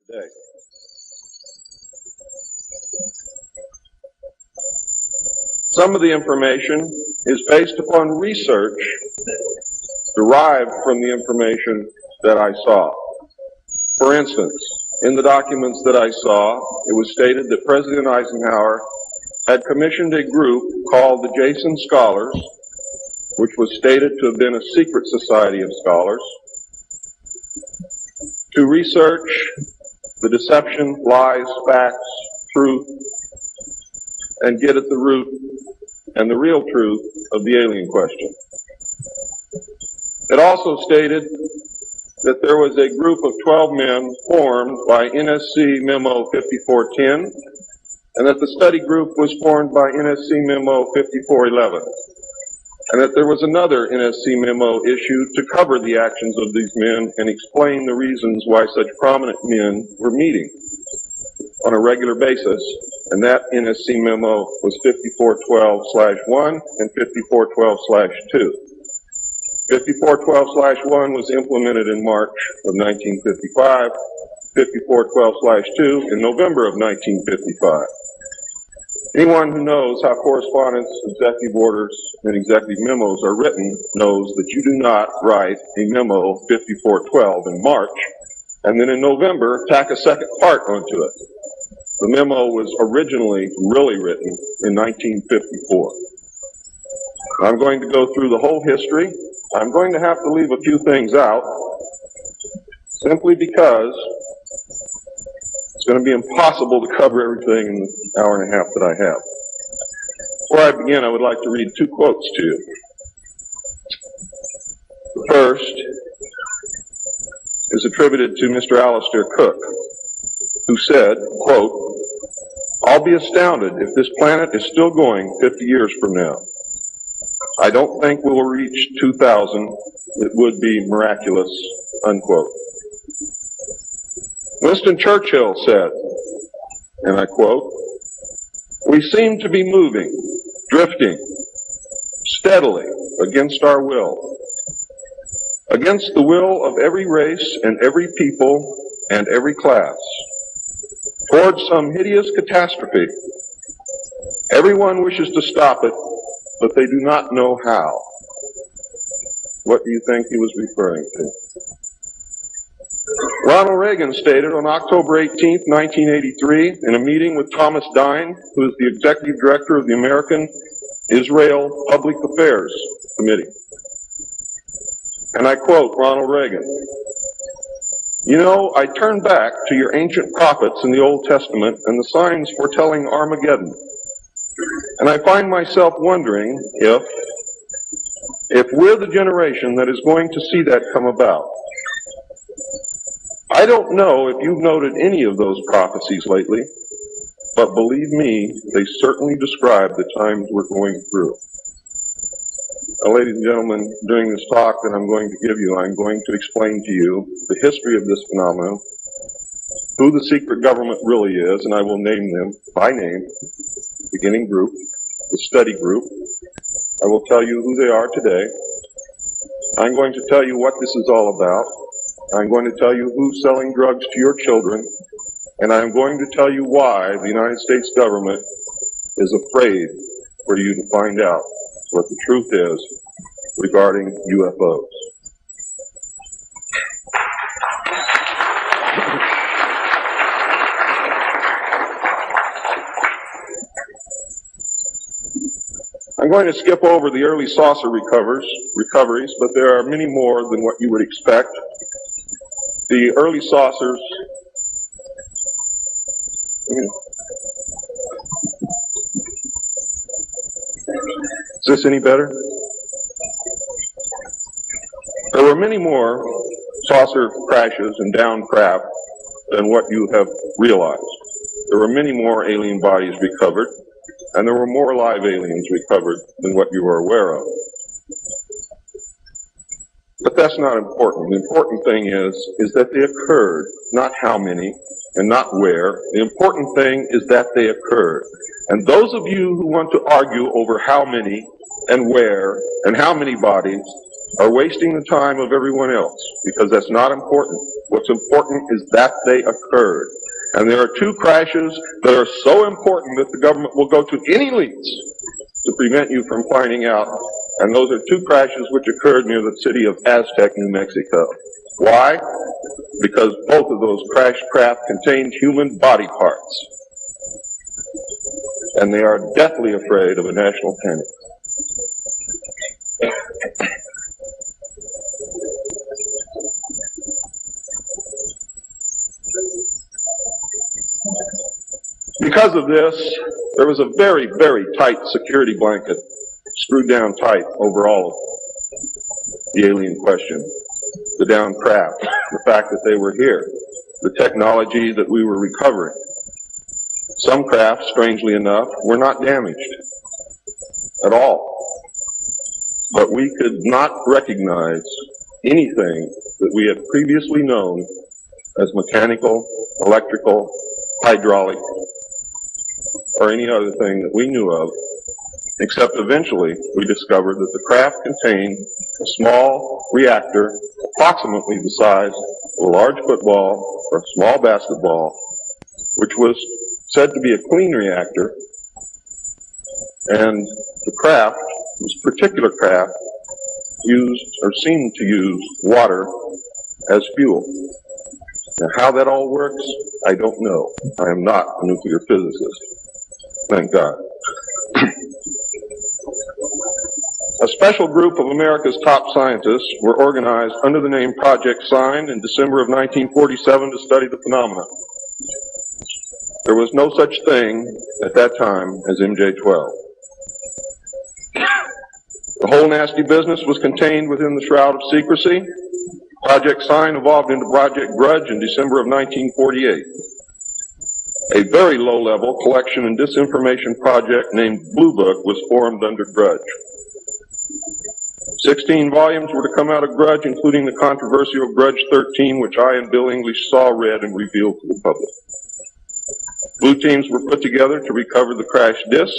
today. Some of the information is based upon research derived from the information that I saw. For instance, in the documents that I saw, it was stated that President Eisenhower had commissioned a group called the Jason Scholars, which was stated to have been a secret society of scholars, to research the deception, lies, facts, truth, and get at the root and the real truth of the alien question. It also stated that there was a group of 12 men formed by NSC Memo 5410, and that the study group was formed by NSC Memo 5411, and that there was another NSC memo issued to cover the actions of these men and explain the reasons why such prominent men were meeting on a regular basis, and that NSC memo was 5412/1 and 5412/2. 5412/1 was implemented in March of 1955, 5412/2 in November of 1955. Anyone who knows how correspondence, executive orders, and executive memos are written knows that you do not write a memo 5412 in March and then in November tack a second part onto it. The memo was originally really written in 1954. I'm going to go through the whole history. I'm going to have to leave a few things out simply because it's going to be impossible to cover everything in the hour and a half that I have. Before I begin, I would like to read two quotes to you. The first is attributed to Mr. Alistair Cook, who said, quote, "I'll be astounded if this planet is still going 50 years from now. I don't think we'll reach 2000. It would be miraculous," unquote. Winston Churchill said, and I quote, "We seem to be moving, drifting, steadily against our will, against the will of every race and every people and every class, towards some hideous catastrophe. Everyone wishes to stop it, but they do not know how." What do you think he was referring to? Ronald Reagan stated on October 18, 1983, in a meeting with Thomas Dine, who is the executive director of the American Israel Public Affairs Committee. And I quote Ronald Reagan, "You know, I turn back to your ancient prophets in the Old Testament and the signs foretelling Armageddon. And I find myself wondering if we're the generation that is going to see that come about. I don't know if you've noted any of those prophecies lately, but believe me, they certainly describe the times we're going through." Now, ladies and gentlemen, during this talk that I'm going to give you, I'm going to explain to you the history of this phenomenon, who the secret government really is, and I will name them by name: beginning group, the study group. I will tell you who they are today. I'm going to tell you what this is all about. I'm going to tell you who's selling drugs to your children, and I'm going to tell you why the United States government is afraid for you to find out what the truth is regarding UFOs. I'm going to skip over the early saucer recoveries, but there are many more than what you would expect. The early saucers, is this any better? There were many more saucer crashes and down craft than what you have realized. There were many more alien bodies recovered, and there were more live aliens recovered than what you are aware of. But that's not important. The important thing is that they occurred, not how many and not where. The important thing is that they occurred. And those of you who want to argue over how many and where and how many bodies are wasting the time of everyone else, because that's not important. What's important is that they occurred. And there are two crashes that are so important that the government will go to any lengths to prevent you from finding out. And those are two crashes which occurred near the city of Aztec, New Mexico. Why? Because both of those crashed craft contained human body parts. And they are deathly afraid of a national panic. Because of this, there was a very, very tight security blanket screwed down tight over all of the alien question. The downed craft, the fact that they were here, the technology that we were recovering. Some craft, strangely enough, were not damaged at all. But we could not recognize anything that we had previously known as mechanical, electrical, hydraulic, or any other thing that we knew of, except eventually we discovered that the craft contained a small reactor approximately the size of a large football or a small basketball, which was said to be a clean reactor, and the craft, this particular craft, used or seemed to use water as fuel. Now, how that all works, I don't know. I am not a nuclear physicist. Thank God. A special group of America's top scientists were organized under the name Project Sign in December of 1947 to study the phenomena. There was no such thing at that time as MJ-12. The whole nasty business was contained within the shroud of secrecy. Project Sign evolved into Project Grudge in December of 1948. A very low-level collection and disinformation project named Blue Book was formed under Grudge. 16 volumes were to come out of Grudge, including the controversial Grudge 13, which I and Bill English saw, read, and revealed to the public. Blue teams were put together to recover the crashed discs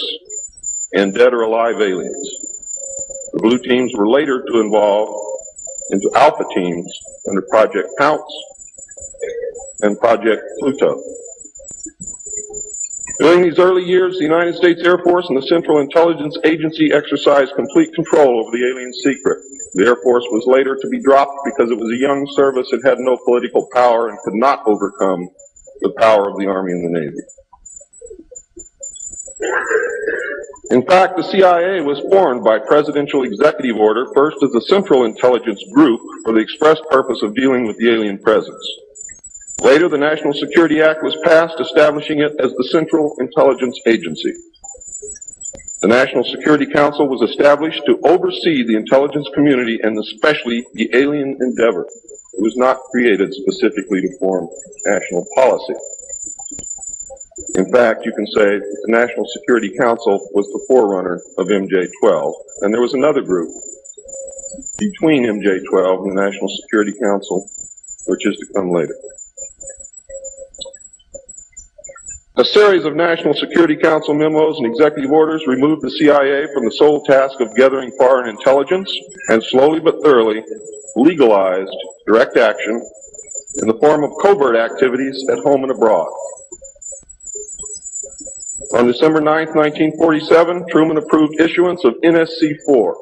and dead or alive aliens. The blue teams were later to evolve into alpha teams under Project Pounce and Project Pluto. During these early years, the United States Air Force and the Central Intelligence Agency exercised complete control over the alien secret. The Air Force was later to be dropped because it was a young service that had no political power and could not overcome the power of the Army and the Navy. In fact, the CIA was formed by presidential executive order, first as the Central Intelligence Group for the express purpose of dealing with the alien presence. Later, the National Security Act was passed, establishing it as the Central Intelligence Agency. The National Security Council was established to oversee the intelligence community and especially the alien endeavor. It was not created specifically to form national policy. In fact, you can say the National Security Council was the forerunner of MJ-12, and there was another group between MJ-12 and the National Security Council, which is to come later. A series of National Security Council memos and executive orders removed the CIA from the sole task of gathering foreign intelligence and slowly but thoroughly legalized direct action in the form of covert activities at home and abroad. On December 9, 1947, Truman approved issuance of NSC-4,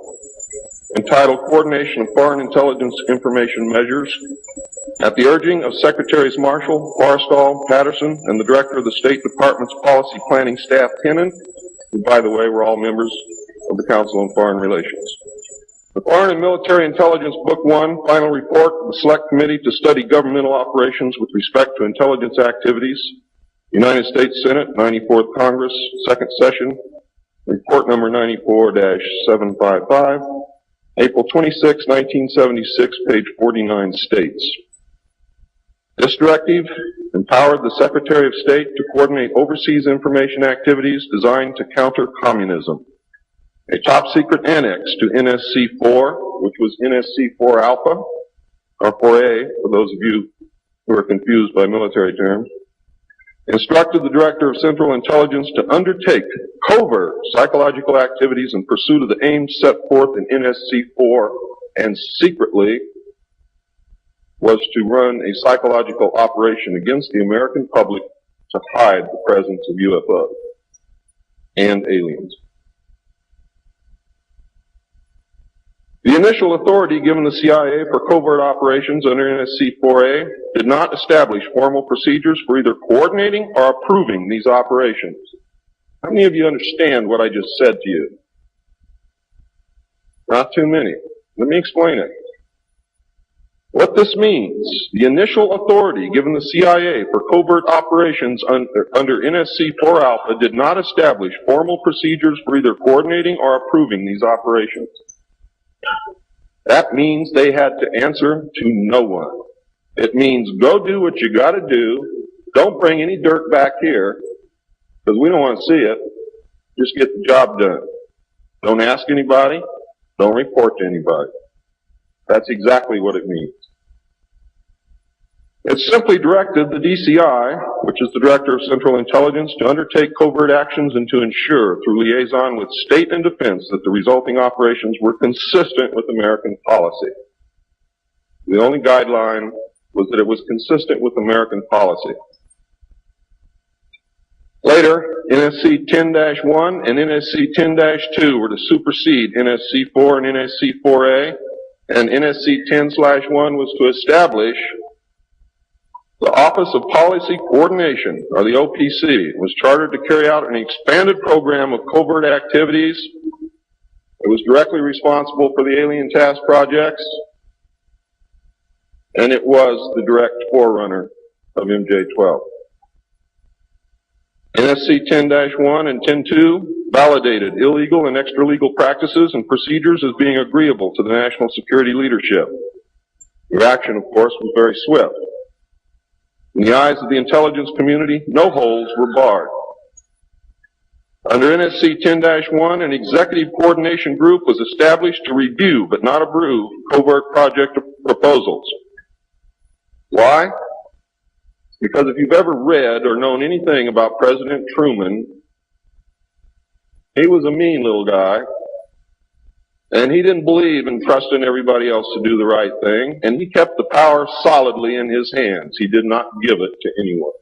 entitled Coordination of Foreign Intelligence Information Measures, at the urging of Secretaries Marshall, Forrestal, Patterson, and the Director of the State Department's Policy Planning Staff, Kennan, who, by the way, were all members of the Council on Foreign Relations. The Foreign and Military Intelligence Book 1, Final Report of the Select Committee to Study Governmental Operations with Respect to Intelligence Activities, United States Senate, 94th Congress, Second Session, Report number 94-755, April 26, 1976, page 49 states. This directive empowered the Secretary of State to coordinate overseas information activities designed to counter communism. A top-secret annex to NSC-4, which was NSC-4 Alpha, or 4A, for those of you who are confused by military terms, instructed the Director of Central Intelligence to undertake covert psychological activities in pursuit of the aims set forth in NSC-4 and secretly was to run a psychological operation against the American public to hide the presence of UFOs and aliens. The initial authority given the CIA for covert operations under NSC 4A did not establish formal procedures for either coordinating or approving these operations. How many of you understand what I just said to you? Not too many. Let me explain it. What this means, the initial authority given the CIA for covert operations under NSC 4 Alpha did not establish formal procedures for either coordinating or approving these operations. That means they had to answer to no one. It means go do what you got to do. Don't bring any dirt back here because we don't want to see it. Just get the job done. Don't ask anybody. Don't report to anybody. That's exactly what it means. It simply directed the DCI, which is the Director of Central Intelligence, to undertake covert actions and to ensure, through liaison with state and defense, that the resulting operations were consistent with American policy. The only guideline was that it was consistent with American policy. Later, NSC 10-1 and NSC 10-2 were to supersede NSC 4 and NSC 4A, and NSC 10/1 was to establish the Office of Policy Coordination, or the OPC, was chartered to carry out an expanded program of covert activities. It was directly responsible for the alien task projects, and it was the direct forerunner of MJ-12. NSC 10-1 and 10-2 validated illegal and extralegal practices and procedures as being agreeable to the national security leadership. Their action, of course, was very swift. In the eyes of the intelligence community, no holes were barred. Under NSC 10-1, an executive coordination group was established to review, but not approve, covert project proposals. Why? Because if you've ever read or known anything about President Truman, he was a mean little guy, and he didn't believe in trusting everybody else to do the right thing, and he kept the power solidly in his hands. He did not give it to anyone.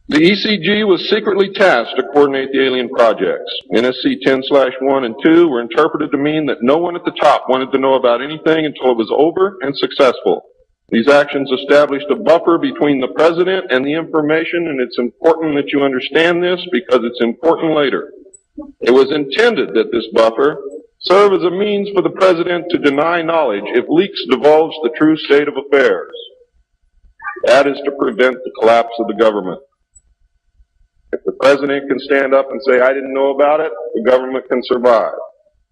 The ECG was secretly tasked to coordinate the alien projects. NSC 10/1 and 2 were interpreted to mean that no one at the top wanted to know about anything until it was over and successful. These actions established a buffer between the president and the information, and it's important that you understand this because it's important later. It was intended that this buffer serve as a means for the president to deny knowledge if leaks divulged the true state of affairs. That is to prevent the collapse of the government. If the president can stand up and say, I didn't know about it, the government can survive.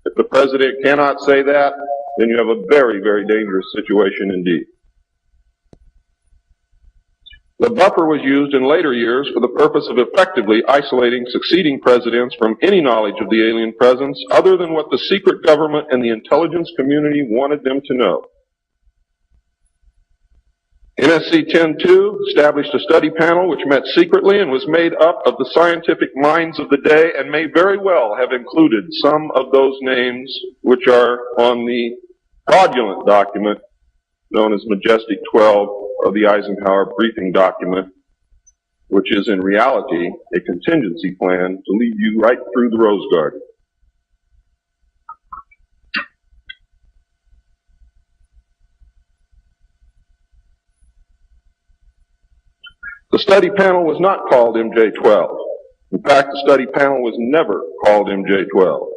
If the president cannot say that, then you have a very, very dangerous situation indeed. The buffer was used in later years for the purpose of effectively isolating succeeding presidents from any knowledge of the alien presence other than what the secret government and the intelligence community wanted them to know. NSC 10-2 established a study panel which met secretly and was made up of the scientific minds of the day and may very well have included some of those names which are on the fraudulent document known as Majestic 12 of the Eisenhower briefing document, which is in reality a contingency plan to lead you right through the Rose Garden. The study panel was not called MJ-12. In fact, the study panel was never called MJ-12.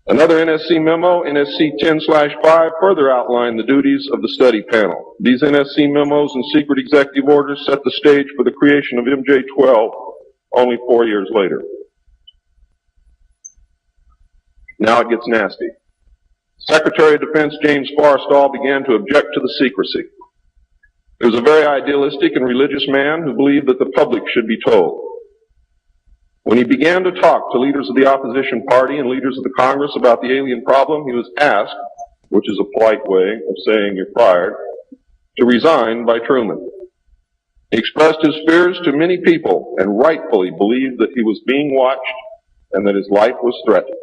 Another NSC memo, NSC 10/5, further outlined the duties of the study panel. These NSC memos and secret executive orders set the stage for the creation of MJ-12 only 4 years later. Now it gets nasty. Secretary of Defense James Forrestal began to object to the secrecy. He was a very idealistic and religious man who believed that the public should be told. When he began to talk to leaders of the opposition party and leaders of the Congress about the alien problem, he was asked which is a polite way of saying you're fired, to resign by Truman. He expressed his fears to many people and rightfully believed that he was being watched and that his life was threatened.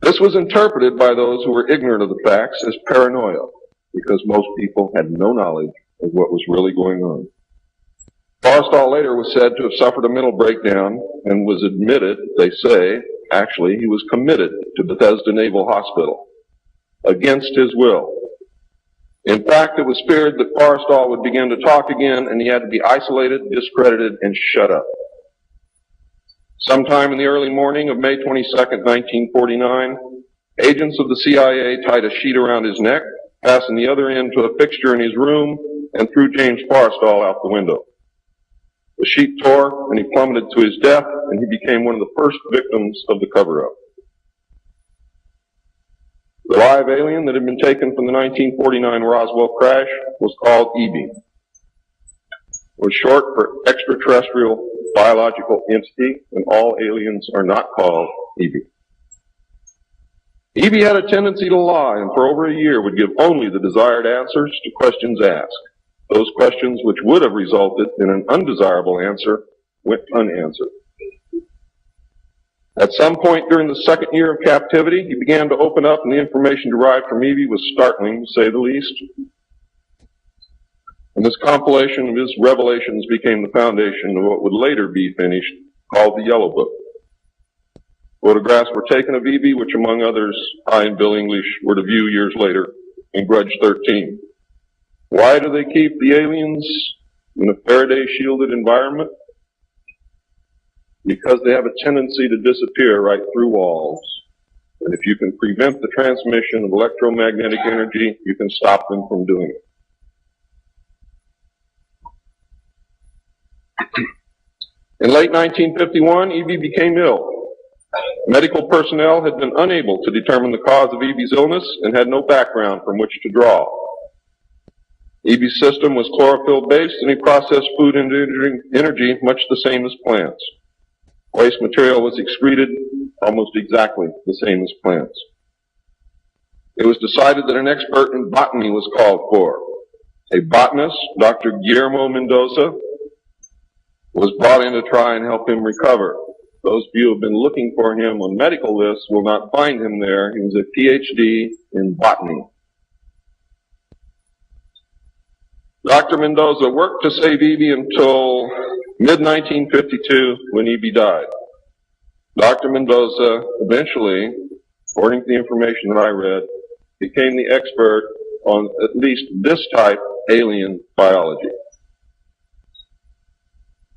This was interpreted by those who were ignorant of the facts as paranoia, because most people had no knowledge of what was really going on. Forrestal later was said to have suffered a mental breakdown and was admitted, they say, actually he was committed to Bethesda Naval Hospital against his will. In fact, it was feared that Forrestal would begin to talk again and he had to be isolated, discredited, and shut up. Sometime in the early morning of May 22nd, 1949, agents of the CIA tied a sheet around his neck, fastened the other end to a fixture in his room, and threw James Forrestal out the window. The sheet tore, and he plummeted to his death, and he became one of the first victims of the cover-up. The live alien that had been taken from the 1949 Roswell crash was called EB. It was short for extraterrestrial biological entity, and all aliens are not called EB. EB had a tendency to lie, and for over a year would give only the desired answers to questions asked. Those questions which would have resulted in an undesirable answer went unanswered. At some point during the second year of captivity, he began to open up, and the information derived from EB was startling, to say the least. And this compilation of his revelations became the foundation of what would later be finished, called the Yellow Book. Photographs were taken of EB, which among others, I and Bill English were to view years later in Grudge 13. Why do they keep the aliens in a Faraday-shielded environment? Because they have a tendency to disappear right through walls. And if you can prevent the transmission of electromagnetic energy, you can stop them from doing it. In late 1951, EB became ill. Medical personnel had been unable to determine the cause of EB's illness and had no background from which to draw. EB's system was chlorophyll-based, and he processed food into energy much the same as plants. Waste material was excreted almost exactly the same as plants. It was decided that an expert in botany was called for. A botanist, Dr. Guillermo Mendoza, was brought in to try and help him recover. Those of you who have been looking for him on medical lists will not find him there. He was a PhD in botany. Dr. Mendoza worked to save EB until mid-1952 when EB died. Dr. Mendoza eventually, according to the information that I read, became the expert on at least this type alien biology.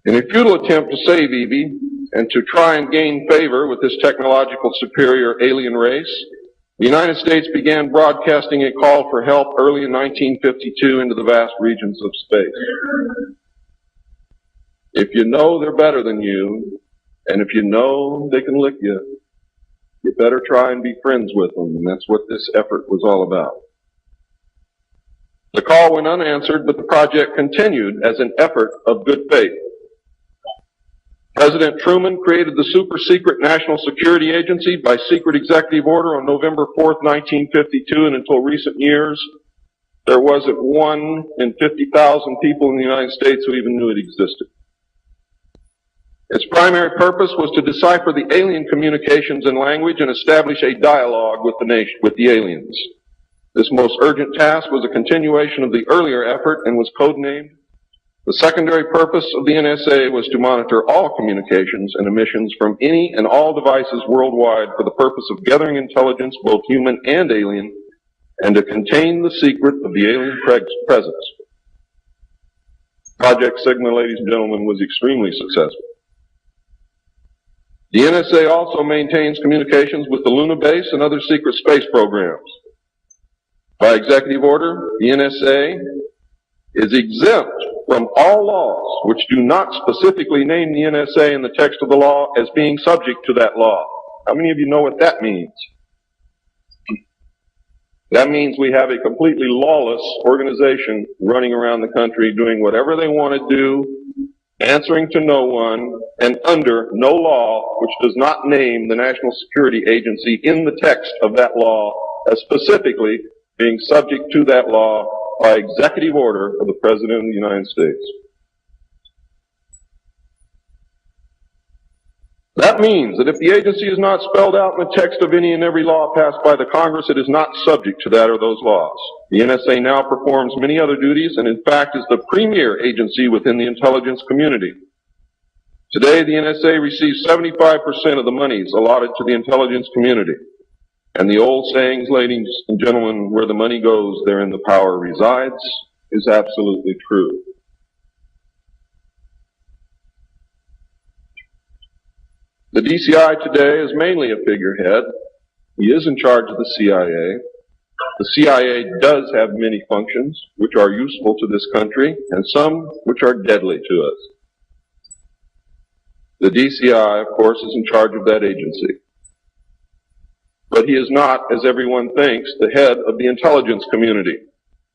In a futile attempt to save EB and to try and gain favor with this technological superior alien race, the United States began broadcasting a call for help early in 1952 into the vast regions of space. If you know they're better than you, and if you know they can lick you, you better try and be friends with them, and that's what this effort was all about. The call went unanswered, but the project continued as an effort of good faith. President Truman created the super-secret National Security Agency by secret executive order on November 4th, 1952, and until recent years, there wasn't 1 in 50,000 people in the United States who even knew it existed. Its primary purpose was to decipher the alien communications and language and establish a dialogue with the aliens. This most urgent task was a continuation of the earlier effort and was codenamed. The secondary purpose of the NSA was to monitor all communications and emissions from any and all devices worldwide for the purpose of gathering intelligence, both human and alien, and to contain the secret of the alien presence. Project Sigma, ladies and gentlemen, was extremely successful. The NSA also maintains communications with the Luna base and other secret space programs. By executive order, the NSA is exempt from all laws which do not specifically name the NSA in the text of the law as being subject to that law. How many of you know what that means? That means we have a completely lawless organization running around the country doing whatever they want to do answering to no one, and under no law which does not name the National Security Agency in the text of that law as specifically being subject to that law by executive order of the President of the United States. That means that if the agency is not spelled out in the text of any and every law passed by the Congress, it is not subject to that or those laws. The NSA now performs many other duties and in fact is the premier agency within the intelligence community. Today, the NSA receives 75% of the monies allotted to the intelligence community. And the old sayings, ladies and gentlemen, where the money goes, therein the power resides, is absolutely true. The DCI today is mainly a figurehead. He is in charge of the CIA. The CIA does have many functions which are useful to this country and some which are deadly to us. The DCI, of course, is in charge of that agency. But he is not, as everyone thinks, the head of the intelligence community.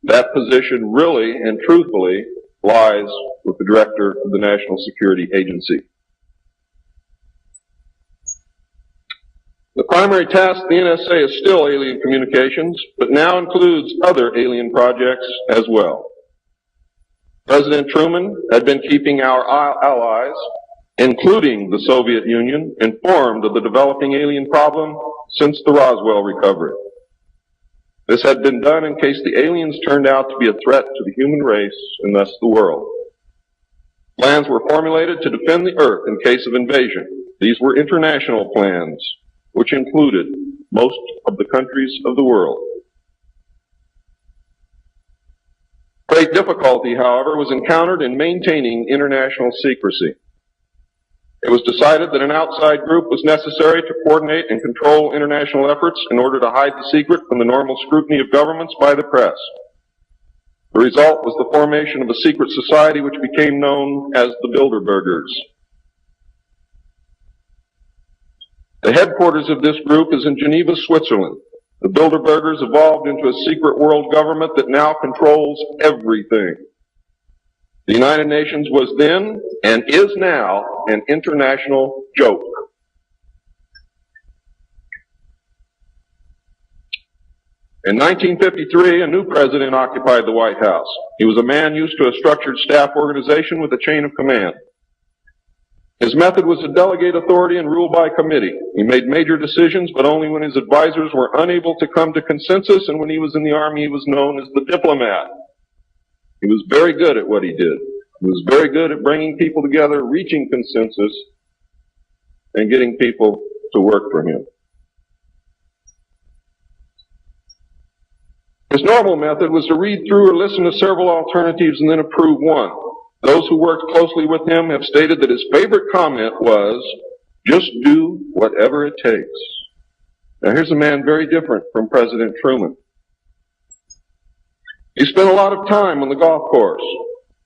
That position really and truthfully lies with the director of the National Security Agency. The primary task of the NSA is still alien communications, but now includes other alien projects as well. President Truman had been keeping our allies, including the Soviet Union, informed of the developing alien problem since the Roswell recovery. This had been done in case the aliens turned out to be a threat to the human race and thus the world. Plans were formulated to defend the Earth in case of invasion. These were international plans, which included most of the countries of the world. Great difficulty, however, was encountered in maintaining international secrecy. It was decided that an outside group was necessary to coordinate and control international efforts in order to hide the secret from the normal scrutiny of governments by the press. The result was the formation of a secret society which became known as the Bilderbergers. The headquarters of this group is in Geneva, Switzerland. The Bilderbergers evolved into a secret world government that now controls everything. The United Nations was then, and is now, an international joke. In 1953, a new president occupied the White House. He was a man used to a structured staff organization with a chain of command. His method was to delegate authority and rule by committee. He made major decisions, but only when his advisors were unable to come to consensus, and when he was in the Army, he was known as the diplomat. He was very good at what he did. He was very good at bringing people together, reaching consensus, and getting people to work for him. His normal method was to read through or listen to several alternatives and then approve one. Those who worked closely with him have stated that his favorite comment was, "Just do whatever it takes." Now here's a man very different from President Truman. He spent a lot of time on the golf course.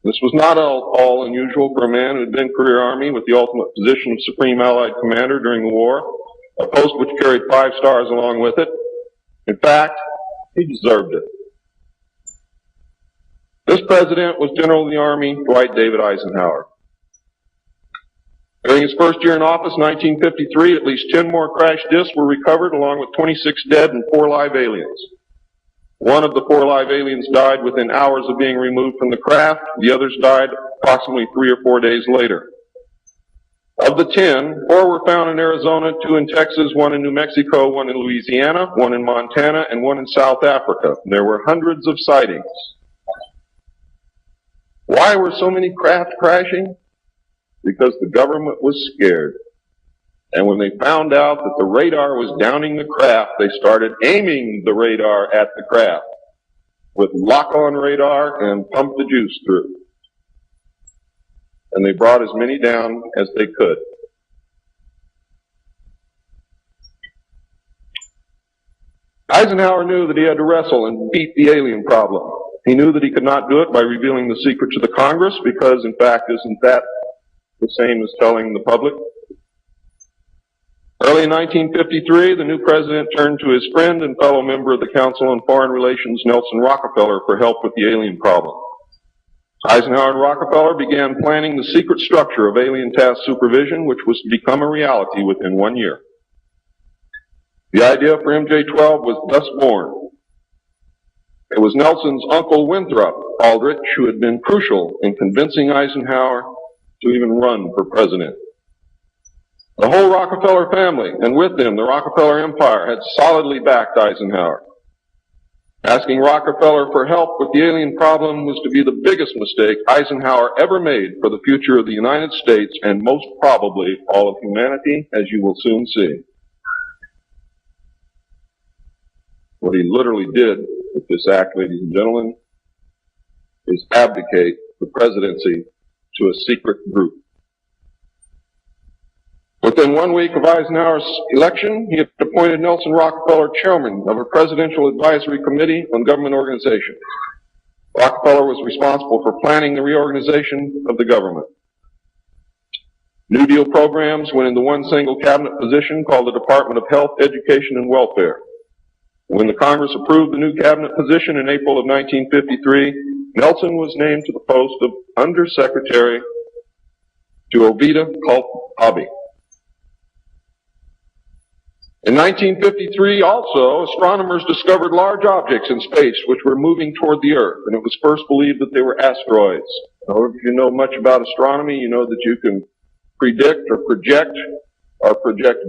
This was not all unusual for a man who had been career Army with the ultimate position of Supreme Allied Commander during the war, a post which carried 5 stars along with it. In fact, he deserved it. This president was General of the Army Dwight David Eisenhower. During his first year in office, 1953, at least 10 more crash disks were recovered, along with 26 dead and 4 live aliens. One of the 4 live aliens died within hours of being removed from the craft. The others died approximately 3 or 4 days later. Of the 10, 4 were found in Arizona, 2 in Texas, 1 in New Mexico, 1 in Louisiana, 1 in Montana, and 1 in South Africa. There were hundreds of sightings. Why were so many craft crashing? Because the government was scared. And when they found out that the radar was downing the craft, they started aiming the radar at the craft with lock-on radar and pumped the juice through. And they brought as many down as they could. Eisenhower knew that he had to wrestle and beat the alien problem. He knew that he could not do it by revealing the secret to the Congress, because, in fact, isn't that the same as telling the public? Early in 1953, the new president turned to his friend and fellow member of the Council on Foreign Relations, Nelson Rockefeller, for help with the alien problem. Eisenhower and Rockefeller began planning the secret structure of alien task supervision, which was to become a reality within 1 year. The idea for MJ-12 was thus born. It was Nelson's uncle Winthrop Aldrich who had been crucial in convincing Eisenhower to even run for president. The whole Rockefeller family, and with them the Rockefeller empire, had solidly backed Eisenhower. Asking Rockefeller for help with the alien problem was to be the biggest mistake Eisenhower ever made for the future of the United States and most probably all of humanity, as you will soon see. What he literally did with this act, ladies and gentlemen, is abdicate the presidency to a secret group. Within 1 week of Eisenhower's election, he had appointed Nelson Rockefeller chairman of a presidential advisory committee on government organization. Rockefeller was responsible for planning the reorganization of the government. New Deal programs went into one single cabinet position called the Department of Health, Education, and Welfare. When the Congress approved the new cabinet position in April of 1953, Nelson was named to the post of Undersecretary to Ovida Culp-Hobby. In 1953, also, astronomers discovered large objects in space which were moving toward the Earth, and it was first believed that they were asteroids. Now, if you know much about astronomy, you know that you can predict or project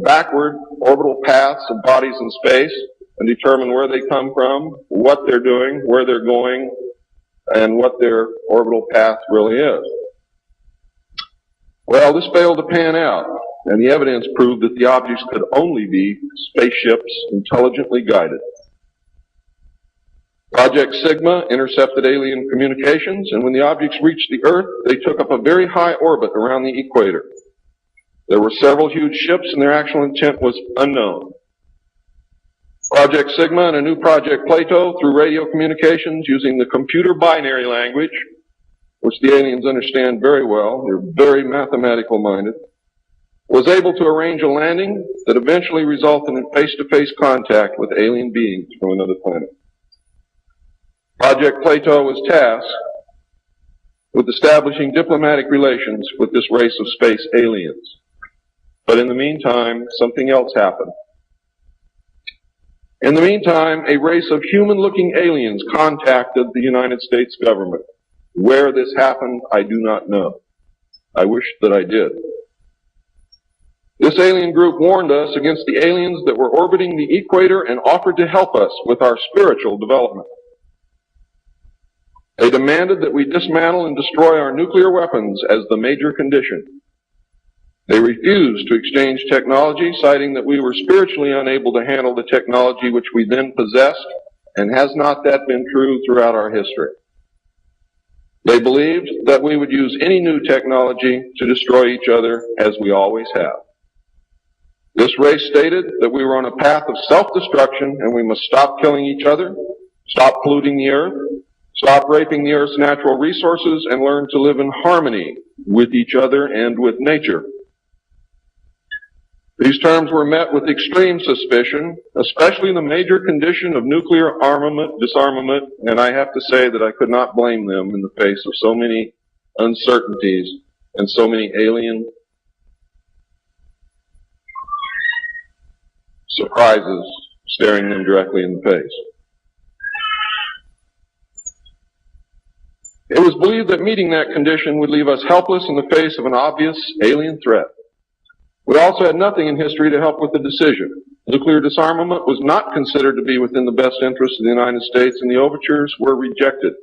backward orbital paths of bodies in space and determine where they come from, what they're doing, where they're going, and what their orbital path really is. Well, this failed to pan out, and the evidence proved that the objects could only be spaceships intelligently guided. Project Sigma intercepted alien communications, and when the objects reached the Earth, they took up a very high orbit around the equator. There were several huge ships, and their actual intent was unknown. Project Sigma and a new Project Plato, through radio communications using the computer binary language, which the aliens understand very well, they're very mathematical minded, was able to arrange a landing that eventually resulted in face-to-face contact with alien beings from another planet. Project Plato was tasked with establishing diplomatic relations with this race of space aliens. But in the meantime, something else happened. In the meantime, a race of human-looking aliens contacted the United States government. Where this happened, I do not know. I wish that I did. This alien group warned us against the aliens that were orbiting the equator and offered to help us with our spiritual development. They demanded that we dismantle and destroy our nuclear weapons as the major condition. They refused to exchange technology, citing that we were spiritually unable to handle the technology which we then possessed, and has not that been true throughout our history? They believed that we would use any new technology to destroy each other, as we always have. This race stated that we were on a path of self-destruction, and we must stop killing each other, stop polluting the earth, stop raping the earth's natural resources, and learn to live in harmony with each other and with nature. These terms were met with extreme suspicion, especially the major condition of nuclear armament, disarmament, and I have to say that I could not blame them in the face of so many uncertainties and so many alien surprises staring them directly in the face. It was believed that meeting that condition would leave us helpless in the face of an obvious alien threat. We also had nothing in history to help with the decision. Nuclear disarmament was not considered to be within the best interest of the United States, and the overtures were rejected.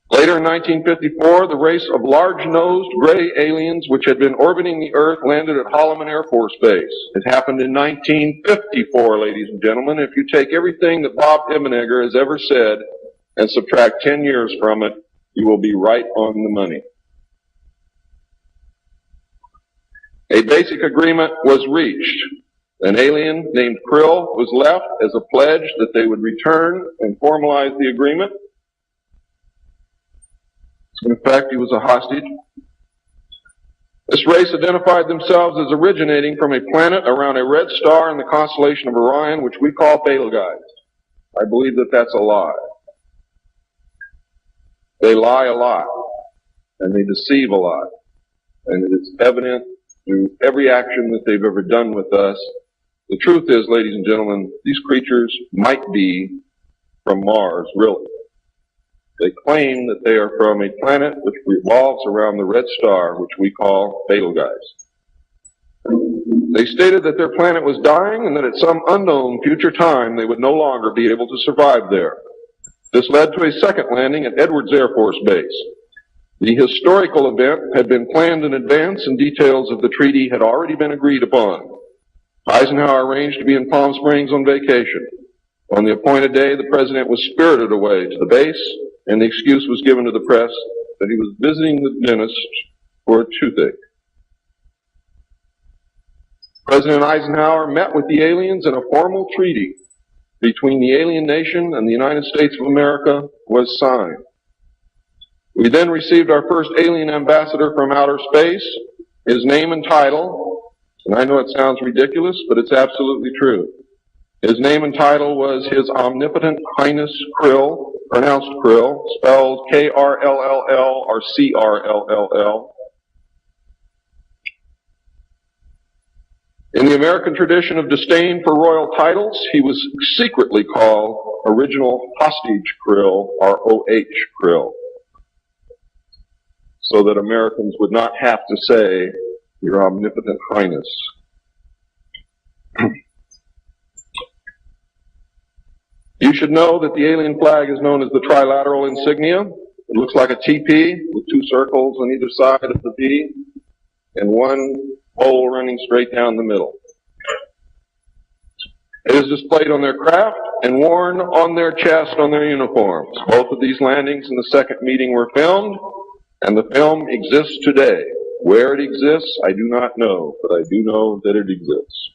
Later in 1954, the race of large-nosed gray aliens which had been orbiting the Earth landed at Holloman Air Force Base. It happened in 1954, ladies and gentlemen. If you take everything that Bob Ebenegger has ever said and subtract 10 years from it, you will be right on the money. A basic agreement was reached. An alien named Krill was left as a pledge that they would return and formalize the agreement. In fact, he was a hostage. This race identified themselves as originating from a planet around a red star in the constellation of Orion, which we call Betelgeuse. I believe that that's a lie. They lie a lot, and they deceive a lot, and it is evident through every action that they've ever done with us. The truth is, ladies and gentlemen, these creatures might be from Mars, really. They claim that they are from a planet which revolves around the red star, which we call Betelgeuse. They stated that their planet was dying and that at some unknown future time they would no longer be able to survive there. This led to a second landing at Edwards Air Force Base. The historical event had been planned in advance and details of the treaty had already been agreed upon. Eisenhower arranged to be in Palm Springs on vacation. On the appointed day, the president was spirited away to the base, and the excuse was given to the press that he was visiting the dentist for a toothache. President Eisenhower met with the aliens, and a formal treaty between the alien nation and the United States of America was signed. We then received our first alien ambassador from outer space. His name and title, and I know it sounds ridiculous, but it's absolutely true. His name and title was His Omnipotent Highness Krill, pronounced Krill, spelled K-R-L-L-L or C-R-L-L-L. In the American tradition of disdain for royal titles, he was secretly called Original Hostage Krill, or O.H. Krill, so that Americans would not have to say, Your Omnipotent Highness. You should know that the alien flag is known as the trilateral insignia. It looks like a TP with two circles on either side of the P and one pole running straight down the middle. It is displayed on their craft and worn on their chest on their uniforms. Both of these landings in the second meeting were filmed, and the film exists today. Where it exists, I do not know, but I do know that it exists.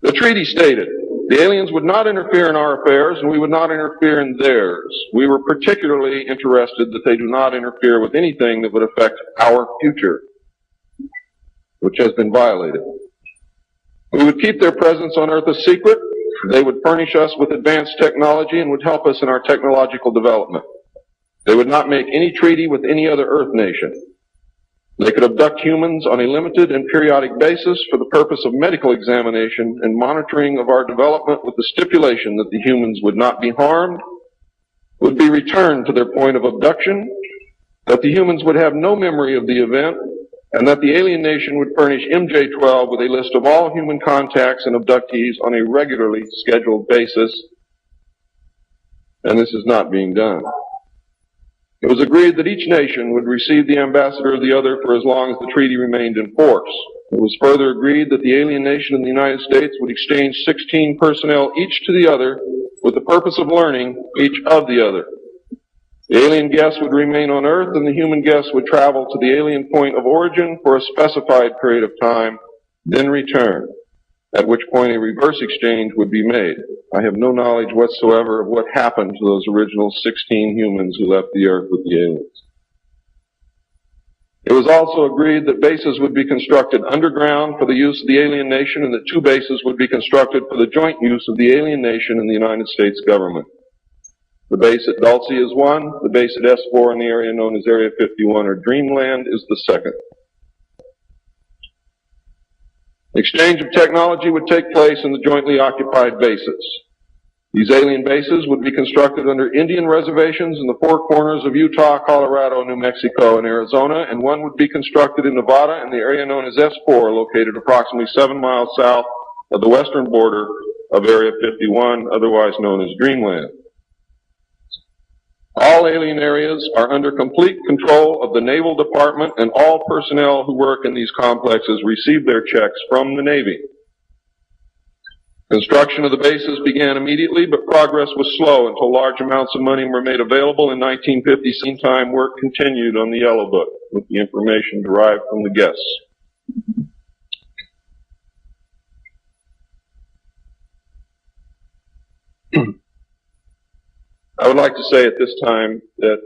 The treaty stated, the aliens would not interfere in our affairs, and we would not interfere in theirs. We were particularly interested that they do not interfere with anything that would affect our future, which has been violated. We would keep their presence on Earth a secret. They would furnish us with advanced technology and would help us in our technological development. They would not make any treaty with any other Earth nation. They could abduct humans on a limited and periodic basis for the purpose of medical examination and monitoring of our development, with the stipulation that the humans would not be harmed, would be returned to their point of abduction, that the humans would have no memory of the event, and that the alien nation would furnish MJ-12 with a list of all human contacts and abductees on a regularly scheduled basis. And this is not being done. It was agreed that each nation would receive the ambassador of the other for as long as the treaty remained in force. It was further agreed that the alien nation and the United States would exchange 16 personnel each to the other with the purpose of learning each of the other. The alien guests would remain on Earth, and the human guests would travel to the alien point of origin for a specified period of time, then return, at which point a reverse exchange would be made. I have no knowledge whatsoever of what happened to those original 16 humans who left the Earth with the aliens. It was also agreed that bases would be constructed underground for the use of the alien nation, and that 2 bases would be constructed for the joint use of the alien nation and the United States government. The base at Dulce is one, the base at S4 in the area known as Area 51 or Dreamland is the second. Exchange of technology would take place in the jointly occupied bases. These alien bases would be constructed under Indian reservations in the 4 corners of Utah, Colorado, New Mexico, and Arizona, and one would be constructed in Nevada in the area known as S4, located approximately 7 miles south of the western border of Area 51, otherwise known as Dreamland. All alien areas are under complete control of the Naval Department, and all personnel who work in these complexes receive their checks from the Navy. Construction of the bases began immediately, but progress was slow until large amounts of money were made available in 1950. Meantime, work continued on the Yellow Book with the information derived from the guests. I would like to say at this time that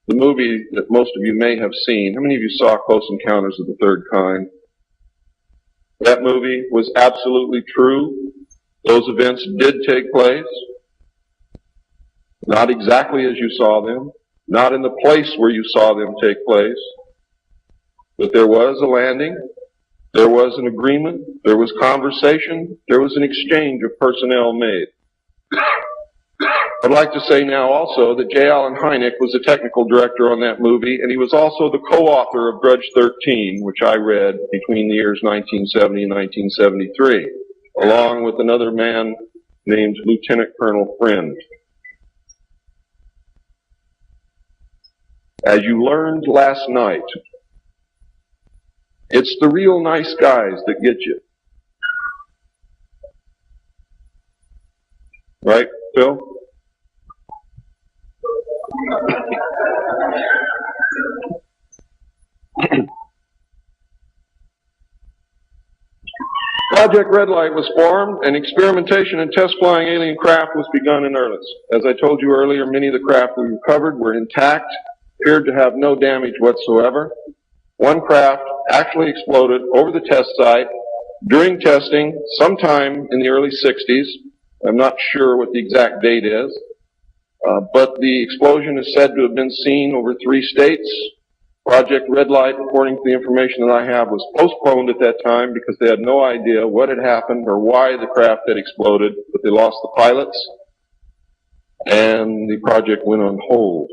the movie that most of you may have seen, how many of you saw Close Encounters of the Third Kind? That movie was absolutely true. Those events did take place, not exactly as you saw them, not in the place where you saw them take place, but there was a landing, there was an agreement, there was conversation, there was an exchange of personnel made. I'd like to say now also that J. Allen Hynek was the technical director on that movie, and he was also the co-author of Grudge 13, which I read between the years 1970 and 1973, along with another man named Lieutenant Colonel Friend. As you learned last night, it's the real nice guys that get you. Right, Phil? Project Red Light was formed, and experimentation and test flying alien craft was begun in earnest. As I told you earlier, many of the craft we recovered were intact, appeared to have no damage whatsoever. One craft actually exploded over the test site during testing sometime in the early 60s. I'm not sure what the exact date is, but the explosion is said to have been seen over 3 states. Project Red Light, according to the information that I have, was postponed at that time because they had no idea what had happened or why the craft had exploded, but they lost the pilots, and the project went on hold.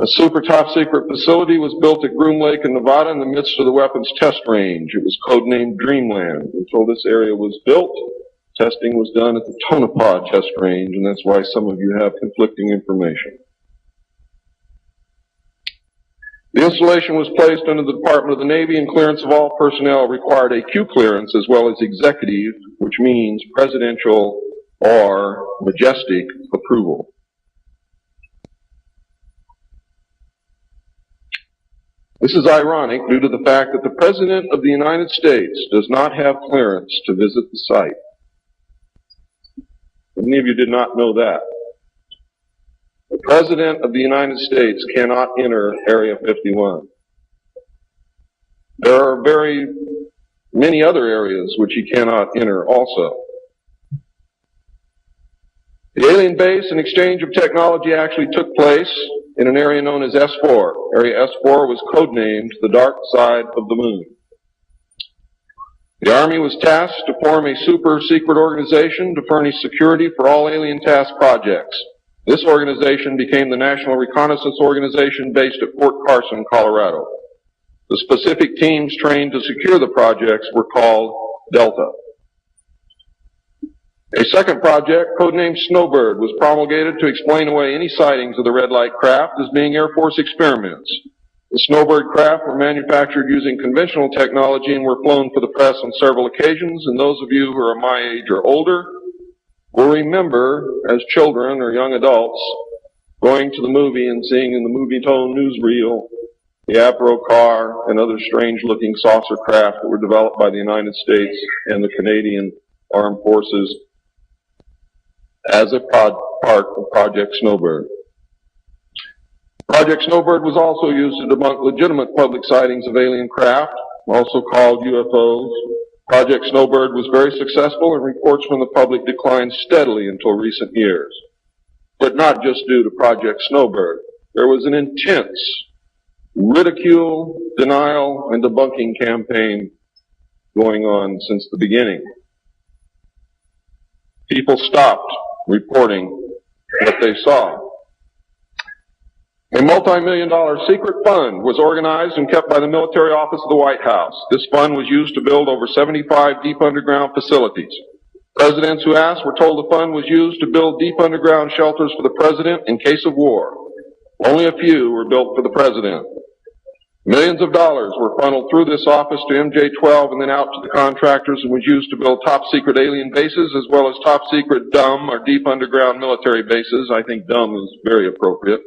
A super top secret facility was built at Groom Lake in Nevada in the midst of the weapons test range. It was codenamed Dreamland. Until this area was built, testing was done at the Tonopah test range, and that's why some of you have conflicting information. The installation was placed under the Department of the Navy, and clearance of all personnel required a Q clearance as well as executive, which means presidential or majestic approval. This is ironic due to the fact that the President of the United States does not have clearance to visit the site. Many of you did not know that. The President of the United States cannot enter Area 51. There are very many other areas which he cannot enter also. The alien base and exchange of technology actually took place in an area known as S4. Area S4 was codenamed the Dark Side of the Moon. The Army was tasked to form a super secret organization to furnish security for all alien task projects. This organization became the National Reconnaissance Organization based at Fort Carson, Colorado. The specific teams trained to secure the projects were called Delta. A second project, codenamed Snowbird, was promulgated to explain away any sightings of the red light craft as being Air Force experiments. The Snowbird craft were manufactured using conventional technology and were flown for the press on several occasions, and those of you who are my age or older will remember, as children or young adults, going to the movie and seeing in the Movie-Tone newsreel the Apro car and other strange-looking saucer craft that were developed by the United States and the Canadian Armed Forces as a part of Project Snowbird. Project Snowbird was also used to debunk legitimate public sightings of alien craft, also called UFOs. Project Snowbird was very successful, and reports from the public declined steadily until recent years. But not just due to Project Snowbird. There was an intense ridicule, denial, and debunking campaign going on since the beginning. People stopped reporting what they saw. A multi-million-dollar secret fund was organized and kept by the military office of the White House. This fund was used to build over 75 deep underground facilities. Presidents who asked were told the fund was used to build deep underground shelters for the president in case of war. Only a few were built for the president. Millions of dollars were funneled through this office to MJ-12 and then out to the contractors, and was used to build top-secret alien bases as well as top-secret dumb or deep underground military bases. I think dumb is very appropriate.